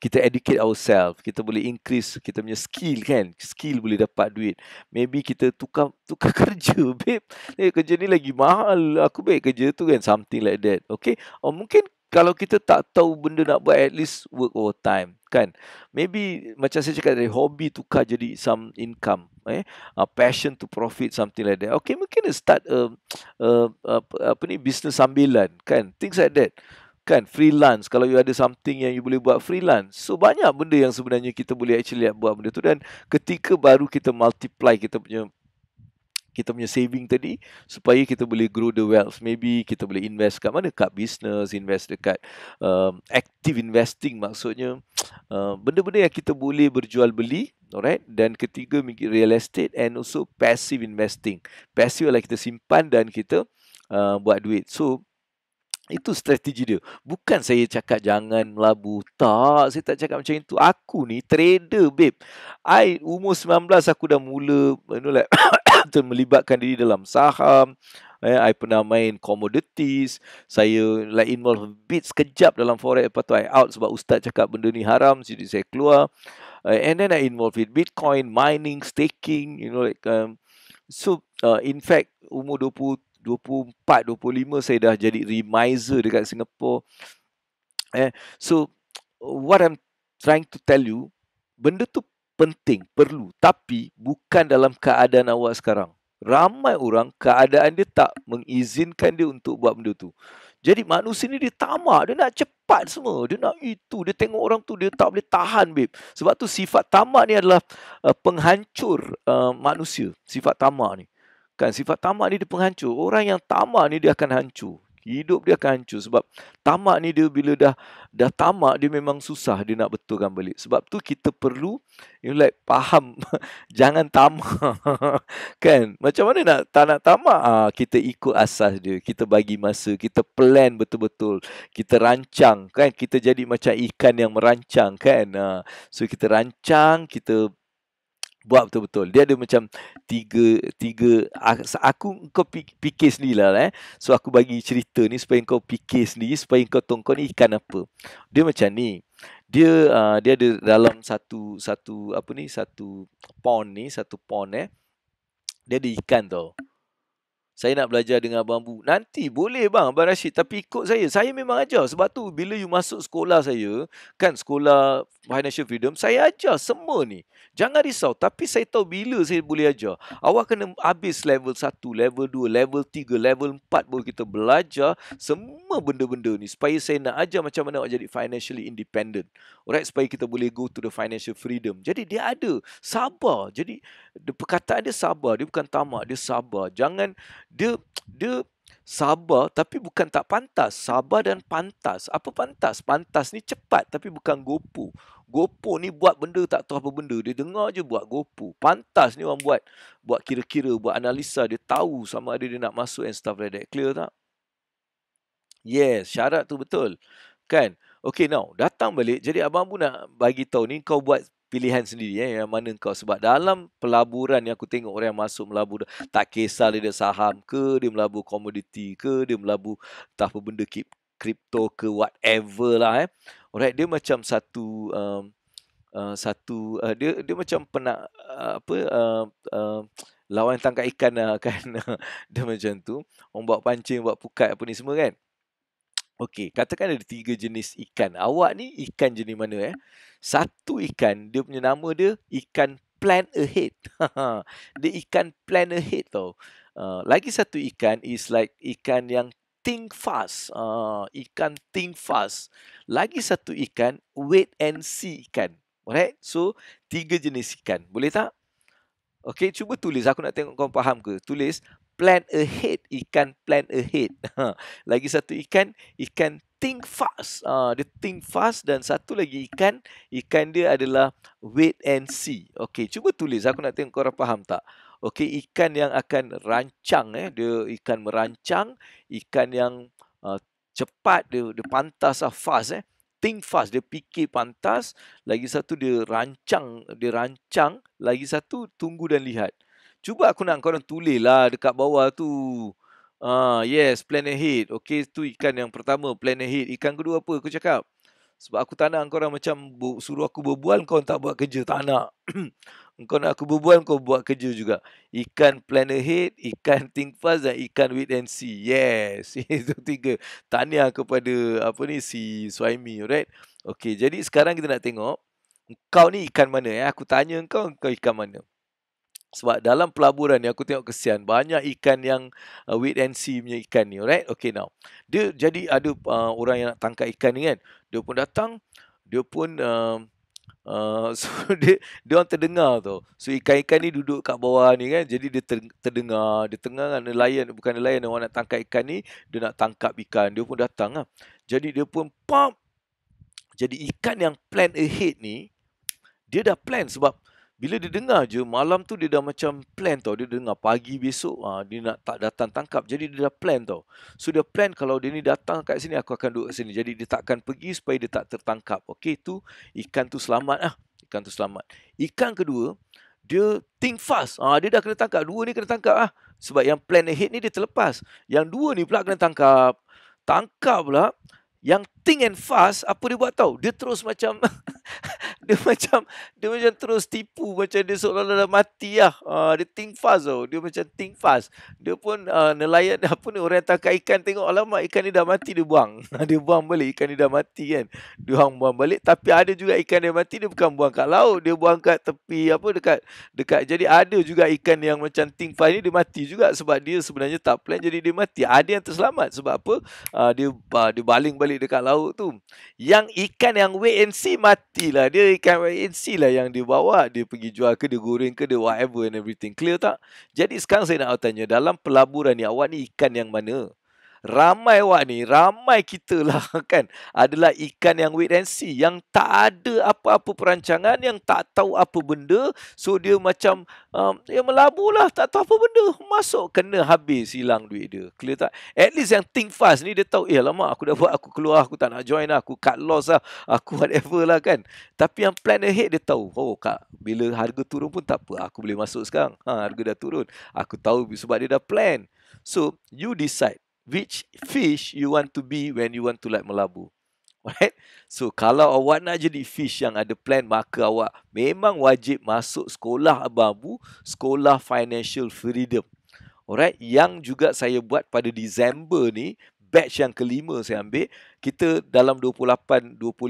kita educate ourselves, kita boleh increase kita punya skill kan. Skill boleh dapat duit. Maybe kita tukar kerja, babe. Kerja ni lagi mahal. Aku baik kerja tu kan, something like that. Okay? Or mungkin kalau kita tak tahu benda nak buat, at least work overtime. Kan? Maybe macam saya cakap, dari hobi tukar jadi some income. Passion to profit, something like that. Okay, mungkin start business sambilan. Kan? Things like that. Kan, freelance, kalau you ada something yang you boleh buat freelance. So banyak benda yang sebenarnya kita boleh actually buat benda tu. Dan ketika baru kita multiply kita punya saving tadi, supaya kita boleh grow the wealth. Maybe kita boleh invest kat mana? Kat business, invest dekat active investing, maksudnya benda-benda yang kita boleh berjual beli. Alright. Dan ketiga, real estate, and also passive investing. Passive adalah kita simpan dan kita buat duit. So itu strategi dia. Bukan saya cakap jangan melabur. Tak, saya tak cakap macam itu. Aku ni trader, babe. Umur 19 aku dah mula melibatkan diri dalam saham. I pernah main commodities. Saya involve bit sekejap dalam forex. Lepas tu I out sebab ustaz cakap benda ni haram. Jadi saya keluar. And then I involve with Bitcoin, mining, staking. So in fact, umur 24, 25 saya dah jadi remiser dekat Singapore. So what I'm trying to tell you, benda tu penting, perlu, tapi bukan dalam keadaan awak sekarang. Ramai orang keadaan dia tak mengizinkan dia untuk buat benda tu. Jadi manusia ni dia tamak, dia nak cepat semua, dia nak itu, dia tengok orang tu dia tak boleh tahan, babe. Sebab tu sifat tamak ni adalah penghancur manusia. Sifat tamak ni. Kan, sifat tamak ni dia penghancur. Orang yang tamak ni dia akan hancur. Hidup dia akan hancur. Sebab tamak ni dia bila dah tamak, dia memang susah dia nak betulkan balik. Sebab tu kita perlu faham jangan tamak. Kan? Macam mana tak nak tamak? Kita ikut asas dia. Kita bagi masa, kita plan betul-betul. Kita rancang, kan? Kita jadi macam ikan yang merancang, kan? So kita rancang, kita buat betul-betul. Dia ada macam tiga kau fikir sendirilah. So aku bagi cerita ni supaya kau fikir sendiri, supaya kau tahu kau ni ikan apa. Dia macam ni. Dia ada dalam satu pond ni, dia ada ikan tau. Saya nak belajar dengan Abang Bu. Nanti boleh bang, Abang Rashid. Tapi ikut saya. Saya memang ajar. Sebab tu bila you masuk sekolah saya, kan sekolah Financial Freedom, saya ajar semua ni. Jangan risau. Tapi saya tahu bila saya boleh ajar. Awak kena habis level 1, level 2, level 3, level 4 baru kita belajar semua benda-benda ni. Supaya saya nak ajar macam mana awak jadi financially independent. Alright, supaya kita boleh go to the financial freedom. Jadi dia ada. Sabar. Jadi perkataan dia sabar. Dia bukan tamak. Dia sabar. Jangan dia sabar tapi bukan tak pantas. Sabar dan pantas. Apa pantas? Pantas ni cepat tapi bukan gopo. Gopo ni buat benda tak tahu apa benda. Dia dengar je buat gopo. Pantas ni orang buat kira-kira, buat analisa. Dia tahu sama ada dia nak masuk and stuff like that. Clear tak? Yes, syarat tu betul. Kan? Okay, now datang balik. Jadi abang pun nak bagi tahu ni, kau buat pilihan sendiri yang mana kau. Sebab dalam pelaburan yang aku tengok orang yang masuk melabur, tak kisah dia saham ke, dia melabur komoditi ke, dia melabur entah apa benda kripto ke, whatever lah. Alright, dia macam dia macam pernah lawan tangkap ikan lah kan. Dia macam tu. Orang buat pancing, buat pukat apa ni semua kan. Okey, katakan ada 3 jenis ikan. Awak ni ikan jenis mana? Satu ikan, dia punya nama dia ikan plan ahead. Dia ikan plan ahead tau. Lagi satu ikan is like ikan yang think fast. Ikan think fast. Lagi satu ikan wait and see ikan. Alright? So, 3 jenis ikan. Boleh tak? Okey, cuba tulis. Aku nak tengok kau faham ke. Tulis plan ahead, ikan plan ahead. Lagi satu ikan think fast. Dia think fast. Dan satu lagi ikan dia adalah wait and see. Okey, cuba tulis. Aku nak tengok korang faham tak. Okey, ikan yang akan rancang. Dia ikan merancang. Ikan yang cepat. Dia pantas lah, fast. Think fast, dia fikir pantas. Lagi satu dia rancang. Lagi satu tunggu dan lihat. Cuba aku nak korang tulis lah dekat bawah tu. Yes, plan ahead. Okay, tu ikan yang pertama, plan ahead. Ikan kedua apa aku cakap? Sebab aku tak nak korang macam suruh aku berbual, kau tak buat kerja. Tak nak. Kau nak aku berbual, kau buat kerja juga. Ikan plan ahead, ikan think fast dan ikan wait and see. Yes. Itu 3. Tahniah kepada si Suhaimi. Alright. Okay, jadi sekarang kita nak tengok. Kau ni ikan mana? Aku tanya kau ikan mana? Sebab dalam pelaburan ni aku tengok kesian. Banyak ikan yang wait and see punya ikan ni. Alright? Okay, now. Dia jadi ada orang yang nak tangkap ikan ni kan. Dia pun datang. Dia pun so dia orang terdengar tau. So ikan-ikan ni duduk kat bawah ni kan. Jadi dia terdengar. Dia tengah kan nelayan. Bukan nelayan, orang nak tangkap ikan ni. Dia nak tangkap ikan. Dia pun datang lah. Jadi dia pun pop. Jadi ikan yang plan ahead ni, dia dah plan sebab bila dia dengar je, malam tu dia dah macam plan tau. Dia dengar pagi besok dia nak tak datang tangkap. Jadi dia dah plan tau. So dia plan kalau dia ni datang kat sini, aku akan duduk kat sini. Jadi dia takkan pergi supaya dia tak tertangkap. Okey, tu ikan tu selamat lah. Ikan tu selamat. Ikan kedua, dia think fast. Dia dah kena tangkap. Dua ni kena tangkap lah. Sebab yang plan ahead ni dia terlepas. Yang dua ni pula kena tangkap. Tangkap pula. Yang think and fast, apa dia buat tahu? Dia terus macam dia macam terus tipu, macam dia seolah-olah dah mati lah. Dia think fast tau. Dia macam think fast. Dia pun nelayan orang yang tangkap ikan tengok, alamak ikan ni dah mati, dia buang. Dia buang balik ikan ni dah mati kan. Dia buang balik. Tapi ada juga ikan yang mati, dia bukan buang kat laut, dia buang kat tepi dekat. Jadi ada juga ikan yang macam think fast ni dia mati juga sebab dia sebenarnya tak plan, jadi dia mati. Ada yang terselamat sebab apa? Dia baling balik dekat laut tu. Yang ikan yang wait and see matilah. Dia ikan wait and see lah yang dia bawa. Dia pergi jual ke, dia goreng ke, dia whatever and everything. Clear tak? Jadi sekarang saya nak tanya, dalam pelaburan ni awak ni ikan yang mana? Ramai awak ni, ramai kita lah kan, adalah ikan yang wait and see, yang tak ada apa-apa perancangan, yang tak tahu apa benda. So dia macam dia melabur lah, tak tahu apa benda, masuk kena habis, hilang duit dia. Clear tak? At least yang think fast ni dia tahu, lama aku dah buat, aku keluar, aku tak nak join lah, aku cut loss lah, aku whatever lah kan. Tapi yang plan ahead dia tahu, bila harga turun pun tak apa, aku boleh masuk sekarang. Harga dah turun, aku tahu sebab dia dah plan. So you decide which fish you want to be when you want to melabur. Alright? So kalau awak nak jadi fish yang ada plan, maka awak memang wajib masuk sekolah Abu, sekolah Financial Freedom. Alright? Yang juga saya buat pada Disember ni, batch yang kelima saya ambil. Kita dalam 25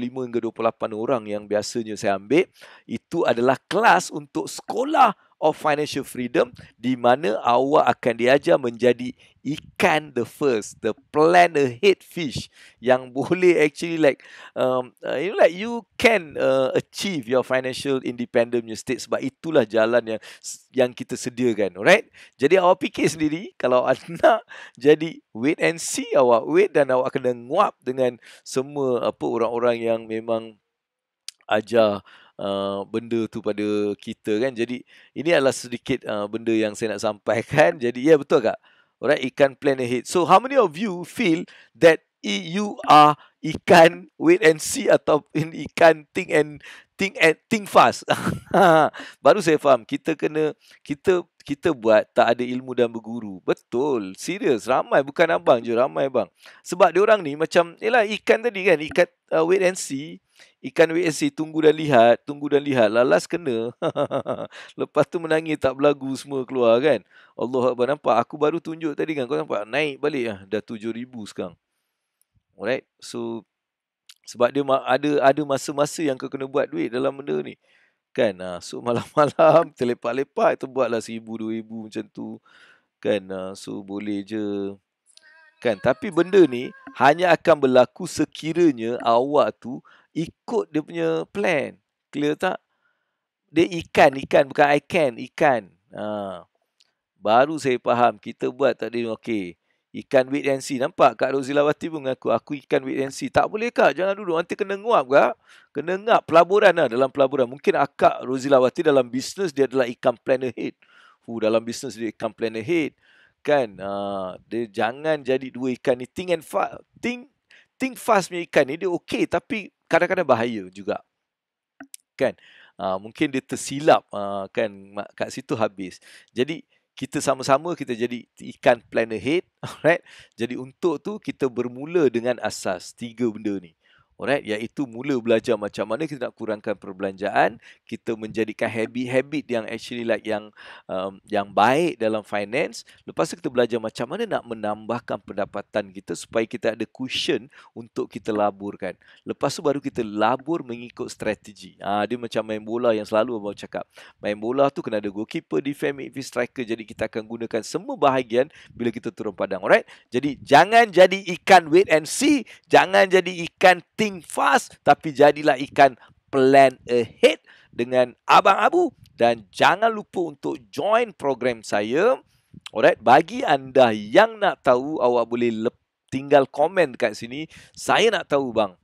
hingga 28 orang yang biasanya saya ambil, itu adalah kelas untuk sekolah of Financial Freedom, di mana awak akan diajar menjadi ikan the first, the plan ahead fish, yang boleh actually you can achieve your financial independent state. Sebab itulah jalan yang kita sediakan. Alright? Jadi awak fikir sendiri, kalau awak nak jadi wait and see, awak wait dan awak kena nguap dengan semua orang-orang yang memang ajar benda tu pada kita kan. Jadi ini adalah sedikit benda yang saya nak sampaikan. Jadi betul tak? Alright, ikan plan ahead. So how many of you feel that you are ikan wait and see atau ikan think fast. Baru saya faham kita buat tak ada ilmu dan berguru. Betul, serius, ramai, bukan abang je, ramai bang. Sebab dia orang ni macam yalah ikan tadi kan, ikan wait and see. Ikan wait and see, tunggu dan lihat, lalas kena. Lepas tu menangis tak berlagu semua keluar kan. Allah Akbar, nampak aku baru tunjuk tadi kan, kau nampak naik balik dah 7,000 sekarang. Alright. So sebab dia ada masa-masa yang kau kena buat duit dalam benda ni. Kan? So malam-malam terlepak-lepak tu buatlah 1,000, 2,000 macam tu. Kan? So boleh je. Kan? Tapi benda ni hanya akan berlaku sekiranya awak tu ikut dia punya plan. Clear tak? Dia ikan bukan ikan. Baru saya faham. Kita buat tadi okey. Ikan wait and see. Nampak Kak Rozilawati pun mengaku, aku ikan wait and see. Tak boleh Kak, jangan duduk. Nanti kena nguap Kak. Kena ngap pelaburan lah, dalam pelaburan. Mungkin Kak Rozilawati dalam bisnes dia adalah ikan plan ahead. Dalam bisnes dia ikan plan ahead. Kan? Dia jangan jadi dua ikan ni. Think fast punya ikan ni dia okey, tapi kadang-kadang bahaya juga. Kan? Mungkin dia tersilap kan, kat situ habis. Jadi kita sama-sama kita jadi ikan plan ahead. Alright. Jadi untuk tu kita bermula dengan asas 3 benda ni. Alright, iaitu mula belajar macam mana kita nak kurangkan perbelanjaan, kita menjadikan habit-habit yang actually like yang baik dalam finance. Lepas tu kita belajar macam mana nak menambahkan pendapatan kita supaya kita ada cushion untuk kita laburkan. Lepas tu baru kita labur mengikut strategi. Dia macam main bola yang selalu abang cakap. Main bola tu kena ada goalkeeper, defense, midfield, striker. Jadi kita akan gunakan semua bahagian bila kita turun padang. Alright? Jadi jangan jadi ikan wait and see, jangan jadi ikan think fast, tapi jadilah ikan plan ahead dengan Abang Abu. Dan jangan lupa untuk join program saya. Alright, bagi anda yang nak tahu, awak boleh tinggal komen dekat sini. Saya nak tahu bang,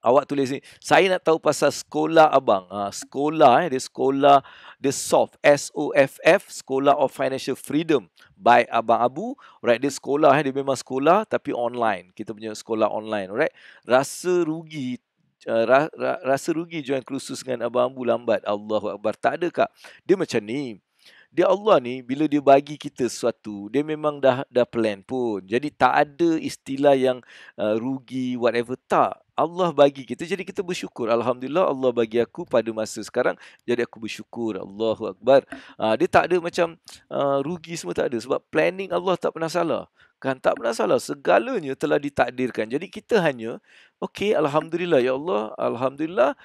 awak tulis ni, saya nak tahu pasal sekolah abang. Sekolah dia sekolah, dia SOFF, SOFF, Sekolah of Financial Freedom by Abang Abu. Alright, dia sekolah, dia memang sekolah tapi online. Kita punya sekolah online. Alright, rasa rugi join kursus dengan Abang Abu lambat. Allahu Akbar. Tak ada Kak. Dia macam ni. Dia Allah ni bila dia bagi kita sesuatu, dia memang dah plan pun. Jadi tak ada istilah yang rugi whatever, tak. Allah bagi kita, jadi kita bersyukur. Alhamdulillah Allah bagi aku pada masa sekarang, jadi aku bersyukur. Allahu Akbar. Dia tak ada macam rugi semua, tak ada. Sebab planning Allah tak pernah salah. Kan, tak pernah salah. Segalanya telah ditakdirkan. Jadi kita hanya, okey, Alhamdulillah ya Allah. Alhamdulillah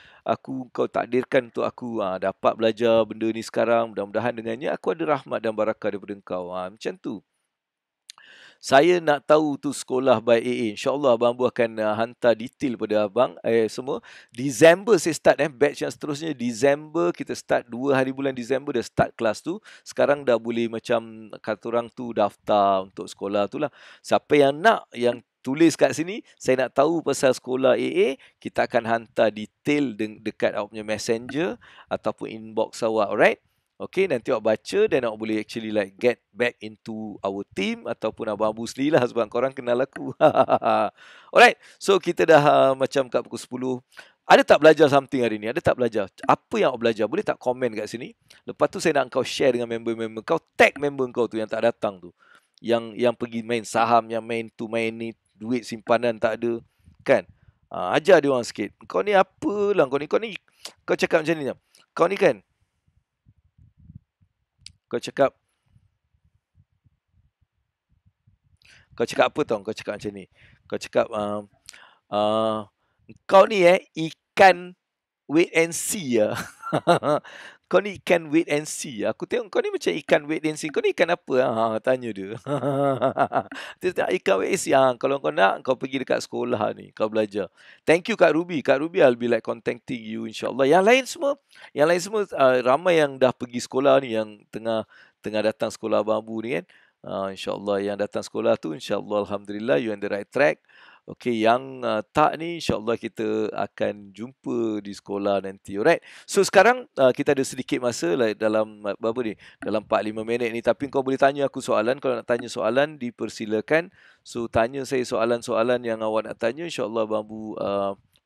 kau takdirkan untuk aku dapat belajar benda ni sekarang. Mudah-mudahan dengannya aku ada rahmat dan barakah daripada engkau. Macam tu. Saya nak tahu tu sekolah by AA. InsyaAllah Abang Abu akan hantar detail pada abang semua. Disember saya start batch yang seterusnya. Disember kita start 2 hari bulan Disember dah start kelas tu. Sekarang dah boleh macam kata orang tu daftar untuk sekolah tu lah. Siapa yang nak, yang tulis kat sini, saya nak tahu pasal sekolah AA, kita akan hantar detail dekat awak punya messenger ataupun inbox awak. Alright? Okay, nanti awak baca dan awak boleh actually like get back into our team ataupun Abang Abu sendiri lah sebab korang kenal aku. Alright, so kita dah macam kat pukul 10. Ada tak belajar something hari ni? Ada tak belajar? Apa yang awak belajar? Boleh tak komen kat sini? Lepas tu saya nak kau share dengan member-member kau. Tag member kau tu yang tak datang tu. Yang pergi main saham, yang main ni, duit simpanan tak ada. Kan? Ajar dia orang sikit. Kau ni apalah kau ni. Kau cakap macam ni. Kau ni kan? Kau cakap apa tau? Kau cakap macam ni. Kau cakap kau ni ikan wait and see ya. Kau ni ikan wait and see. Aku tengok kau ni macam ikan wait and see. Kau ni ikan apa? Tanya dia. Dia tak ikan wait and see. Kalau kau nak, kau pergi dekat sekolah ni. Kau belajar. Thank you Kak Ruby. Kak Ruby, I'll be like contacting you insyaAllah. Yang lain semua ramai yang dah pergi sekolah ni. Yang tengah datang sekolah Abang Abu ni kan. InsyaAllah yang datang sekolah tu, InsyaAllah Alhamdulillah, you on the right track. Okey, yang tak ni insya-Allah kita akan jumpa di sekolah nanti. Alright. So sekarang kita ada sedikit masa dalam berapa ni? Dalam 4-5 minit ni, tapi kau boleh tanya aku soalan. Kalau nak tanya soalan dipersilakan. So tanya saya soalan-soalan yang awak nak tanya, insya-Allah Bambu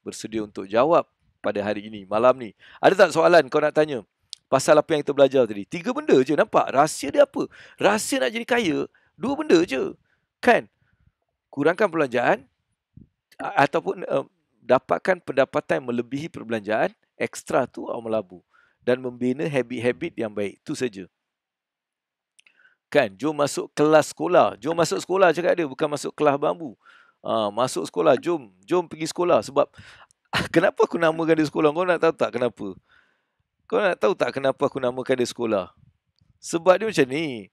bersedia untuk jawab pada hari ini, malam ni. Ada tak soalan kau nak tanya? Pasal apa yang kita belajar tadi. 3 benda je, nampak? Rahsia dia apa? Rahsia nak jadi kaya, 2 benda je. Kan? Kurangkan perbelanjaan, ataupun dapatkan pendapatan yang melebihi perbelanjaan, ekstra tu awak melabur dan membina habit-habit yang baik. Itu saja. Kan, jom masuk kelas sekolah. Jom masuk sekolah cakap dia, bukan masuk kelas Bambu. Masuk sekolah, jom pergi sekolah. Sebab kenapa aku namakan dia sekolah? Kau nak tahu tak kenapa? Kau nak tahu tak kenapa aku namakan dia sekolah? Sebab dia macam ni.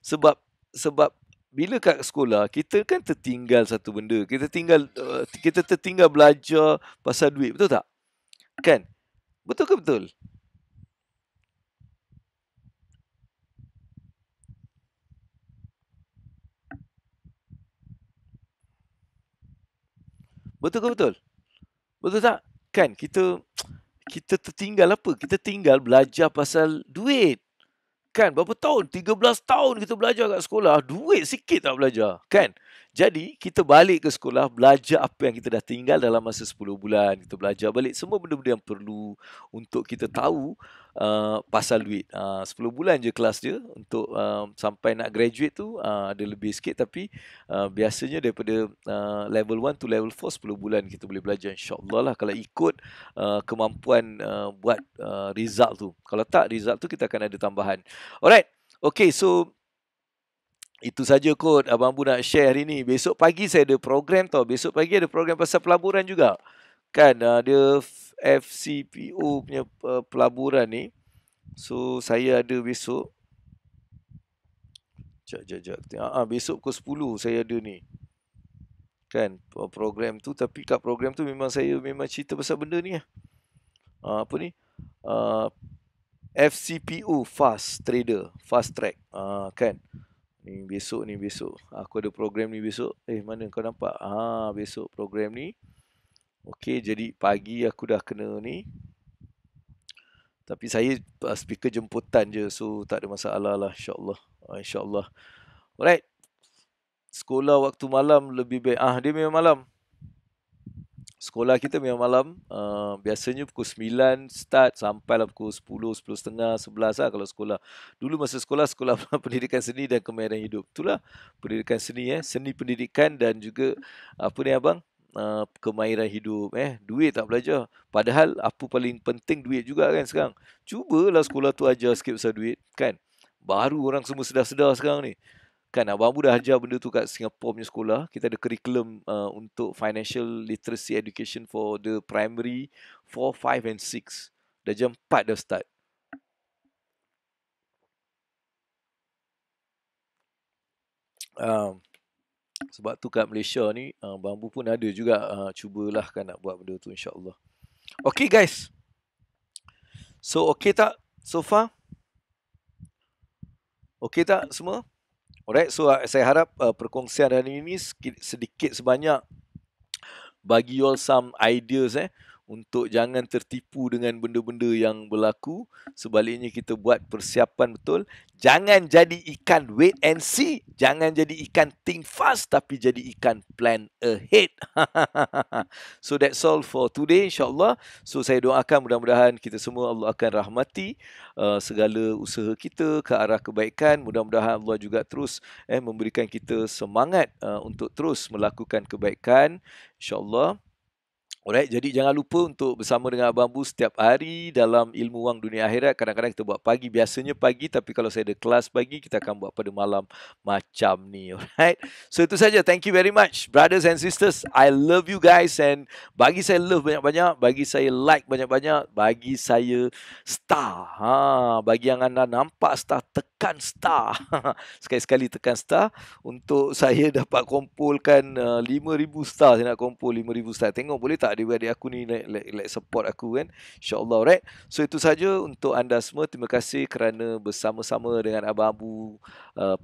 Sebab bila kat sekolah, kita kan tertinggal satu benda. Kita tertinggal belajar pasal duit. Betul tak? Kan? Betul ke betul? Betul ke betul? Betul tak? Kan? Kita tertinggal apa? Kita tinggal belajar pasal duit. Kan, berapa tahun? 13 tahun kita belajar kat sekolah. Duit sikit tak belajar. Kan? Jadi, kita balik ke sekolah, belajar apa yang kita dah tinggal dalam masa 10 bulan. Kita belajar balik semua benda-benda yang perlu untuk kita tahu pasal duit. 10 bulan je kelas dia untuk sampai nak graduate tu ada lebih sikit. Tapi biasanya daripada level 1 to level 4, 10 bulan kita boleh belajar. InsyaAllah lah kalau ikut kemampuan buat result tu. Kalau tak, result tu kita akan ada tambahan. Alright. Okay, so itu saja kot Abang Bu nak share hari ni. Besok pagi saya ada program tau. Besok pagi ada program pasal pelaburan juga. Kan, dia FCPO punya pelaburan ni. So, saya ada besok. Sekejap. Besok pukul 10 saya ada ni. Kan, program tu. Tapi kat program tu saya memang cerita pasal benda ni lah. Apa ni? FCPO, Fast Trader, Fast Track. Kan? Ni besok. Aku ada program ni besok. Mana kau nampak? Besok program ni. Okey, jadi pagi aku dah kena ni. Tapi saya speaker jemputan je. So, tak ada masalah lah. InsyaAllah. Alright. Sekolah waktu malam lebih baik. Dia memang malam. Sekolah kita memang malam. Biasanya pukul 9 start sampai lah pukul 10, 10.30, 11 lah kalau sekolah. Dulu masa sekolah pendidikan seni dan kemahiran hidup. Itulah pendidikan seni. Seni pendidikan dan juga apa ni abang? Kemahiran hidup. Duit tak belajar. Padahal apa paling penting duit juga kan sekarang. Cubalah sekolah tu ajar sikit pasal duit. Kan? Baru orang semua sedar-sedar sekarang ni. Kan Abang Bu dah ajar benda tu kat Singapore punya sekolah. Kita ada curriculum untuk financial literacy education for the primary 4, 5 and 6. Dah jam 4 dah start. Sebab tu kat Malaysia ni Abang Bu pun ada juga cubalah kan nak buat benda tu insya-Allah. Okay guys. So okay tak so far? Okay tak semua? Alright, so saya harap perkongsian hari ini sedikit sebanyak bagi you all some ideas untuk jangan tertipu dengan benda-benda yang berlaku. Sebaliknya kita buat persiapan betul. Jangan jadi ikan wait and see. Jangan jadi ikan think fast tapi jadi ikan plan ahead. So that's all for today insyaAllah. So saya doakan mudah-mudahan kita semua Allah akan rahmati segala usaha kita ke arah kebaikan. Mudah-mudahan Allah juga terus memberikan kita semangat untuk terus melakukan kebaikan insyaAllah. Alright, jadi jangan lupa untuk bersama dengan Abang Bu setiap hari dalam ilmu wang dunia akhirat. Kadang-kadang kita buat pagi, biasanya pagi, tapi kalau saya ada kelas pagi, kita akan buat pada malam macam ni. Alright, so itu saja. Thank you very much, brothers and sisters. I love you guys and bagi saya love banyak-banyak, bagi saya like banyak-banyak, bagi saya star. Bagi yang anda nampak star, tekan star. Sekali-sekali tekan star untuk saya dapat kumpulkan 5,000 star. Saya nak kumpul 5,000 star. Tengok boleh tak adik-adik aku ni like support aku kan. InsyaAllah, alright. So itu saja untuk anda semua. Terima kasih kerana bersama-sama dengan Abang Abu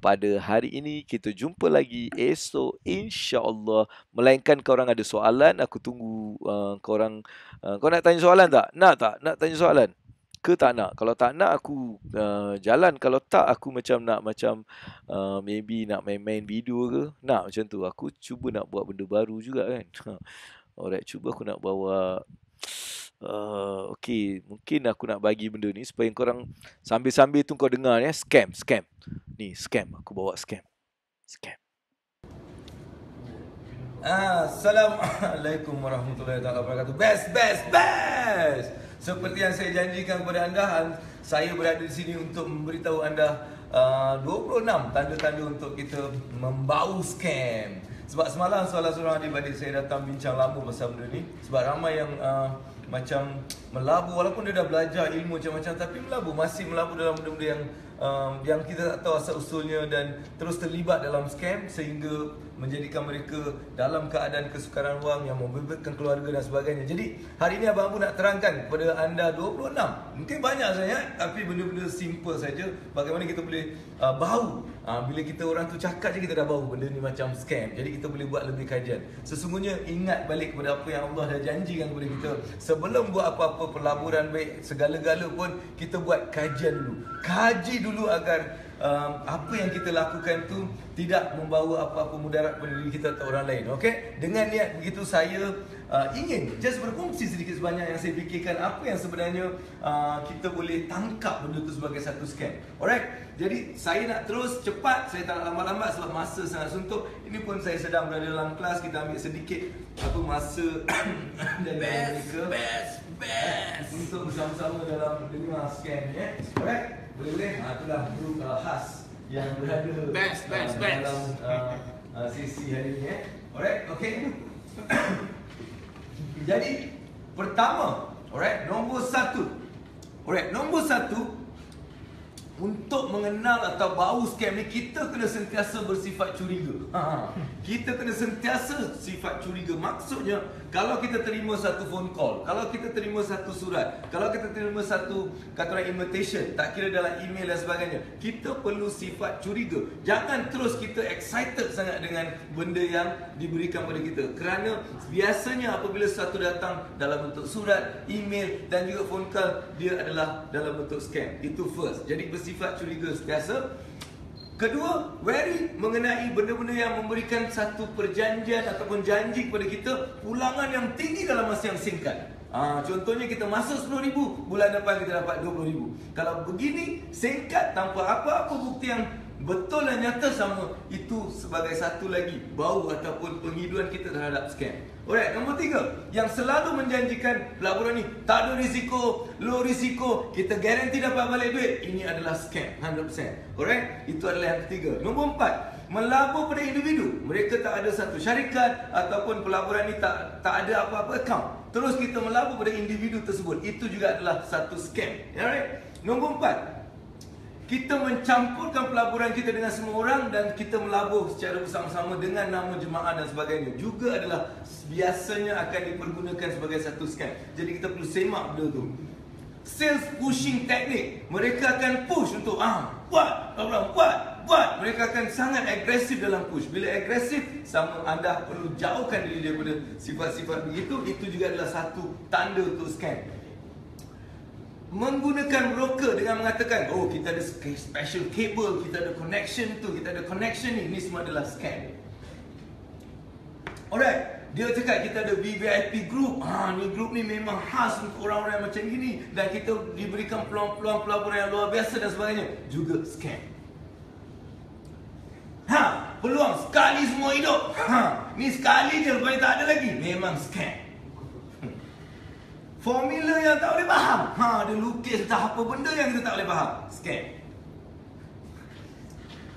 pada hari ini. Kita jumpa lagi esok insya-Allah. Melainkan korang ada soalan, aku tunggu korang. Kau nak tanya soalan tak? Nak tak? Nak tanya soalan? Ke tak nak? Kalau tak nak aku jalan. Kalau tak aku macam nak maybe nak main-main video ke. Nak macam tu. Aku cuba nak buat benda baru juga kan. Alright, cuba aku nak bawa okay, mungkin aku nak bagi benda ni supaya korang sambil-sambil tu kau dengar ya. Scam. Ni scam. Aku bawa scam. Assalamualaikum warahmatullahi wabarakatuh. Best. Seperti yang saya janjikan kepada anda, saya berada di sini untuk memberitahu anda 26 tanda-tanda untuk kita membau scam. Sebab semalam seorang adik-adik saya datang bincang lama pasal benda ni. Sebab ramai yang macam melabur, walaupun dia dah belajar ilmu macam-macam, tapi masih melabur dalam benda-benda yang kita tak tahu asal usulnya dan terus terlibat dalam scam sehingga menjadikan mereka dalam keadaan kesukaran wang yang membebankan keluarga dan sebagainya. Jadi hari ini Abang Abu nak terangkan kepada anda 26, mungkin banyak sangat tapi benda-benda simple saja bagaimana kita boleh bau. Bila kita orang tu cakap je kita dah bau benda ni macam scam. Jadi kita boleh buat lebih kajian. Sesungguhnya ingat balik kepada apa yang Allah dah janjikan kepada kita. Sebelum buat apa-apa pelaburan baik segala-gala pun kita buat kajian dulu. Kaji dulu agar apa yang kita lakukan tu tidak membawa apa-apa mudarat pada diri kita atau orang lain. Okey? Dengan niat begitu saya ingin just berkongsi sedikit sebanyak yang saya fikirkan apa yang sebenarnya kita boleh tangkap benda tu sebagai satu scam. Alright? Jadi saya nak terus cepat, saya tak nak lambat-lambat sebab masa sangat suntuk. Ini pun saya sedang berada dalam kelas, kita ambil sedikit masa dari mereka. Best untuk bersama-sama dalam dengar scam ya. Alright? Boleh? Itulah grup khas yang berada dalam sesi hari ini. Alright? Okay. Jadi pertama, alright, nombor satu, untuk mengenal atau bau scam ni, kita kena sentiasa bersifat curiga. Kita kena sentiasa sifat curiga. Maksudnya, kalau kita terima satu phone call, kalau kita terima satu surat, kalau kita terima satu invitation, tak kira dalam email dan sebagainya, kita perlu sifat curiga. Jangan terus kita excited sangat dengan benda yang diberikan kepada kita. Kerana biasanya apabila sesuatu datang dalam bentuk surat, email dan juga phone call, dia adalah dalam bentuk scam. Itu first. Jadi bersifat curiga sentiasa. Kedua, wary mengenai benda-benda yang memberikan satu perjanjian ataupun janji kepada kita pulangan yang tinggi dalam masa yang singkat. Contohnya kita masuk 10,000, bulan depan kita dapat 20,000. Kalau begini singkat tanpa apa-apa bukti yang betul dan nyata sama, itu sebagai satu lagi bau ataupun penghiduan kita terhadap scam. Alright, nombor 3, yang selalu menjanjikan pelaburan ni tak ada risiko, low risiko, kita garanti dapat balik duit. Ini adalah scam 100%. Alright, itu adalah yang ketiga. Nombor 4, melabur pada individu. Mereka tak ada satu syarikat ataupun pelaburan ni tak ada apa-apa account. Terus kita melabur pada individu tersebut. Itu juga adalah satu scam. Alright. Nombor 4, kita mencampurkan pelaburan kita dengan semua orang dan kita melabur secara bersama-sama dengan nama jemaah dan sebagainya. Juga adalah biasanya akan dipergunakan sebagai satu scam. Jadi kita perlu semak benda tu. Sales pushing teknik. Mereka akan push untuk buat. Mereka akan sangat agresif dalam push. Bila agresif, sama anda perlu jauhkan diri daripada sifat-sifat begitu. Itu juga adalah satu tanda untuk scam. Menggunakan broker dengan mengatakan, oh kita ada special cable, kita ada connection tu, kita ada connection ni. Ini semua adalah scam. Alright, dia cakap kita ada VVIP group. Ni group ni memang khas untuk orang-orang yang macam gini dan kita diberikan peluang-peluang pelaburan yang luar biasa dan sebagainya. Juga scam. Peluang sekali semua hidup. Ni sekali je, lepas ni tak ada lagi. Memang scam. Formula yang tak boleh faham. Dia lukis entah apa benda yang kita tak boleh faham. Scam.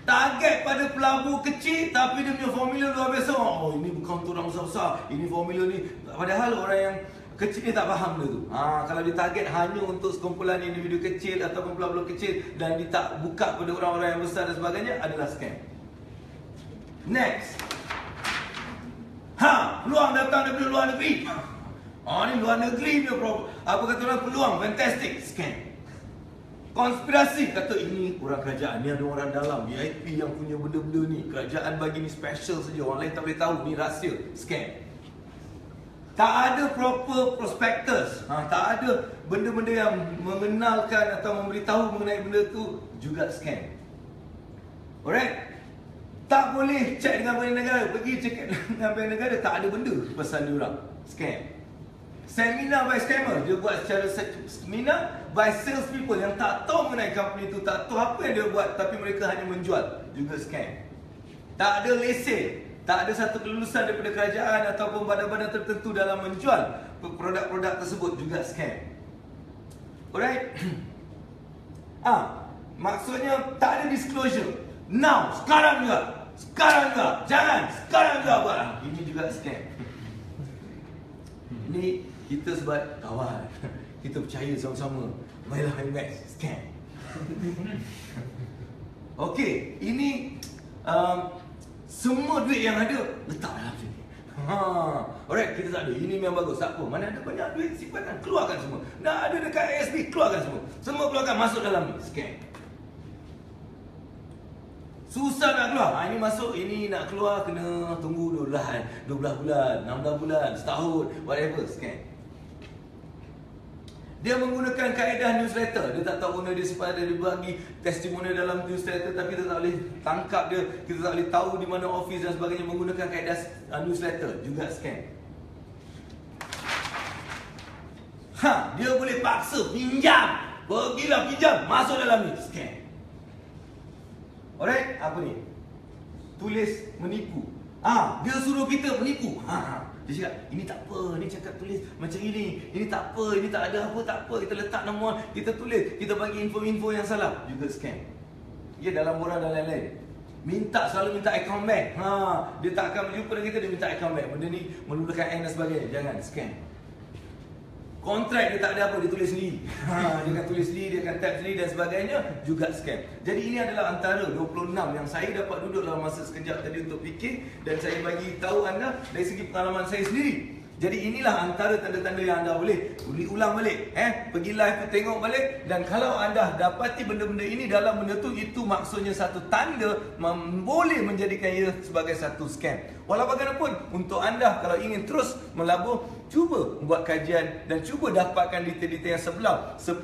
Target pada pelabur kecil tapi dia punya formula luar biasa. Oh, ini bukan untuk orang besar-besar. Ini formula ni. Padahal orang yang Kecil dia tak faham benda tu. Kalau dia target hanya untuk sekumpulan individu kecil atau kumpulan blok kecil dan dia tak buka pada orang-orang yang besar dan sebagainya, adalah scam. Next. Peluang datang daripada luar negeri. Ni luar negeri punya apa kata orang, peluang fantastic, scam. Konspirasi, kata ini orang kerajaan, ni ada orang dalam VIP yang punya benda-benda ni, kerajaan bagi ni special saja, orang lain tak boleh tahu, ni rahsia, scam. Tak ada proper prospectus, tak ada benda-benda yang mengenalkan atau memberitahu mengenai benda tu, juga scam. Alright? Tak boleh cek dengan bank negara, pergi cek dengan bank negara, tak ada benda pasal diorang, scam. Seminar by scammer, dia buat secara seminar by sales people yang tak tahu mengenai company tu, tak tahu apa yang dia buat, tapi mereka hanya menjual, juga scam. Tak ada lesen, tak ada satu kelulusan daripada kerajaan ataupun badan-badan tertentu dalam menjual produk-produk tersebut, juga scam. Alright? Maksudnya tak ada disclosure. Now, sekarang juga. Sekarang juga. Jangan, sekarang juga buat. Ini juga scam. Ini kita sebab kawan. Kita percaya sama-sama. Malah IMAX, scam. Okey, ini semua duit yang ada letak dalam sini. Alright, kita tak ada. Ini memang bagus. Tak apa. Mana ada banyak duit, simpan, keluarkan semua. Nak ada dekat ASB, keluarkan semua. Semua keluarkan, masuk dalam ni. Scam. Susah nak keluar. Ini masuk, ini nak keluar kena tunggu 12 bulan, 16 bulan, setahun, whatever. Scam. Dia menggunakan kaedah newsletter. Dia tak tahu guna dia supaya dia bagi testimoni dalam newsletter, tapi kita tak boleh tangkap dia, kita tak boleh tahu di mana office dan sebagainya. Menggunakan kaedah newsletter, juga scam. Dia boleh paksa pinjam. Pergilah pinjam, masuk dalam ni, scam. Alright, apa ni? Tulis menipu. Dia suruh kita menipu. Dia cakap, ini tak apa, ni cakap tulis macam ini tak apa, ini tak ada apa, tak apa, kita letak nama, kita tulis, kita bagi info-info yang salah, juga scam. Ya, dalam borang dan lain-lain. Selalu minta account bank. Dia tak akan berjumpa dengan kita, dia minta account bank. Benda ni memerlukan N dan sebagainya. Jangan, scam. Kontrak dia tak ada apa, dia tulis sendiri. Dia akan tulis sendiri, dia akan tap sendiri dan sebagainya, juga scam. Jadi ini adalah antara 26 yang saya dapat duduk dalam masa sekejap tadi untuk fikir, dan saya bagi tahu anda dari segi pengalaman saya sendiri. Jadi inilah antara tanda-tanda yang anda boleh ulang balik, pergi live tu, tengok balik. Dan kalau anda dapati benda-benda ini dalam benda tu, itu maksudnya satu tanda boleh menjadikan ia sebagai satu scam. Walau bagaimanapun, untuk anda kalau ingin terus melabur, cuba buat kajian dan cuba dapatkan detail-detail yang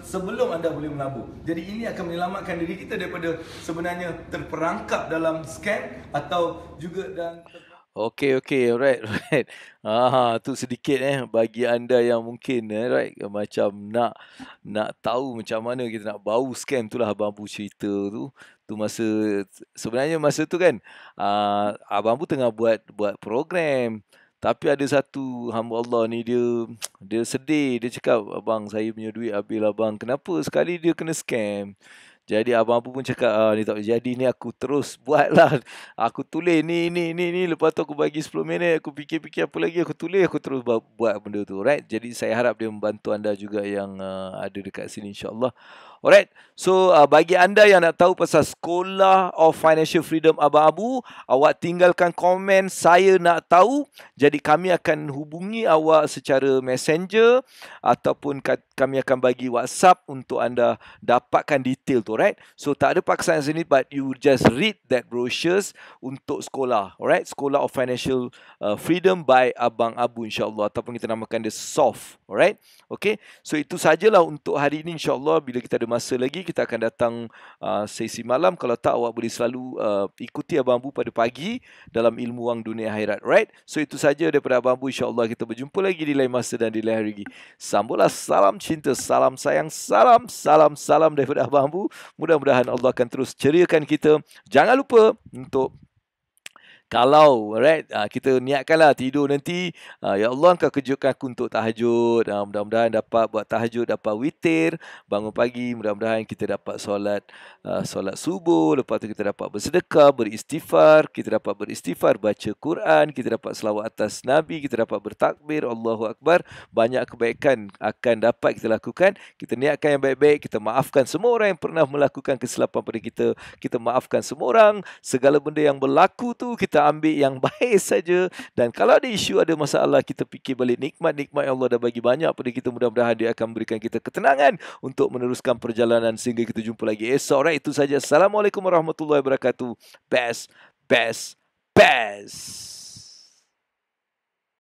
sebelum anda boleh melabur. Jadi ini akan menyelamatkan diri kita daripada sebenarnya terperangkap dalam scam atau juga dan Okey, alright. Tu sedikit bagi anda yang mungkin right, macam nak tahu macam mana kita nak bau scam, itulah Abang Bu cerita tu. Tu sebenarnya masa tu kan, Abang Bu tengah buat program. Tapi ada satu hamba Allah ni, dia sedih, dia cakap, abang, saya punya duit habis lah bang. Kenapa sekali dia kena scam? Jadi Abang Bu pun cakap, ni tak boleh jadi, ni aku terus buat lah. Aku tulis ni. Lepas tu aku bagi 10 minit, aku fikir-fikir apa lagi, aku tulis, aku terus buat benda tu. Right? Jadi saya harap dia membantu anda juga yang ada dekat sini, insyaAllah. Alright, so bagi anda yang nak tahu pasal Sekolah of Financial Freedom Abang Abu, awak tinggalkan komen saya nak tahu. Jadi kami akan hubungi awak secara messenger ataupun kami akan bagi WhatsApp untuk anda dapatkan detail tu, right? So tak ada paksaan sini, but you just read that brochures untuk sekolah, alright? Sekolah of Financial Freedom by Abang Abu, insyaAllah, ataupun kita namakan dia SOF, alright? Okay, so itu sajalah untuk hari ini, insyaAllah. Bila kita ada masa lagi, kita akan datang sesi malam. Kalau tak, awak boleh selalu ikuti Abang Bu pada pagi dalam ilmu wang dunia akhirat, right? So itu saja daripada Abang Bu, insyaAllah. Kita berjumpa lagi di lain masa dan di lain hari lagi. Sambutlah salam cinta, salam sayang, salam daripada Abang Bu. Mudah-mudahan Allah akan terus ceriakan kita. Jangan lupa untuk Kalau alright, kita niatkanlah tidur nanti, ya Allah Engkau kejutkan aku untuk tahajud. Mudah-mudahan dapat buat tahajud, dapat witir, bangun pagi mudah-mudahan kita dapat solat subuh, lepas tu kita dapat bersedekah, beristighfar, kita dapat beristighfar, baca Quran, kita dapat selawat atas Nabi, kita dapat bertakbir, Allahu Akbar. Banyak kebaikan akan dapat kita lakukan. Kita niatkan yang baik-baik, kita maafkan semua orang yang pernah melakukan kesilapan pada kita. Kita maafkan semua orang, segala benda yang berlaku tu kita ambil yang baik saja. Dan kalau ada isu, ada masalah, kita fikir balik nikmat-nikmat yang Allah dah bagi banyak pada kita. Mudah-mudahan dia akan memberikan kita ketenangan untuk meneruskan perjalanan sehingga kita jumpa lagi esok. Alright, itu saja. Assalamualaikum warahmatullahi wabarakatuh. Best, best, best.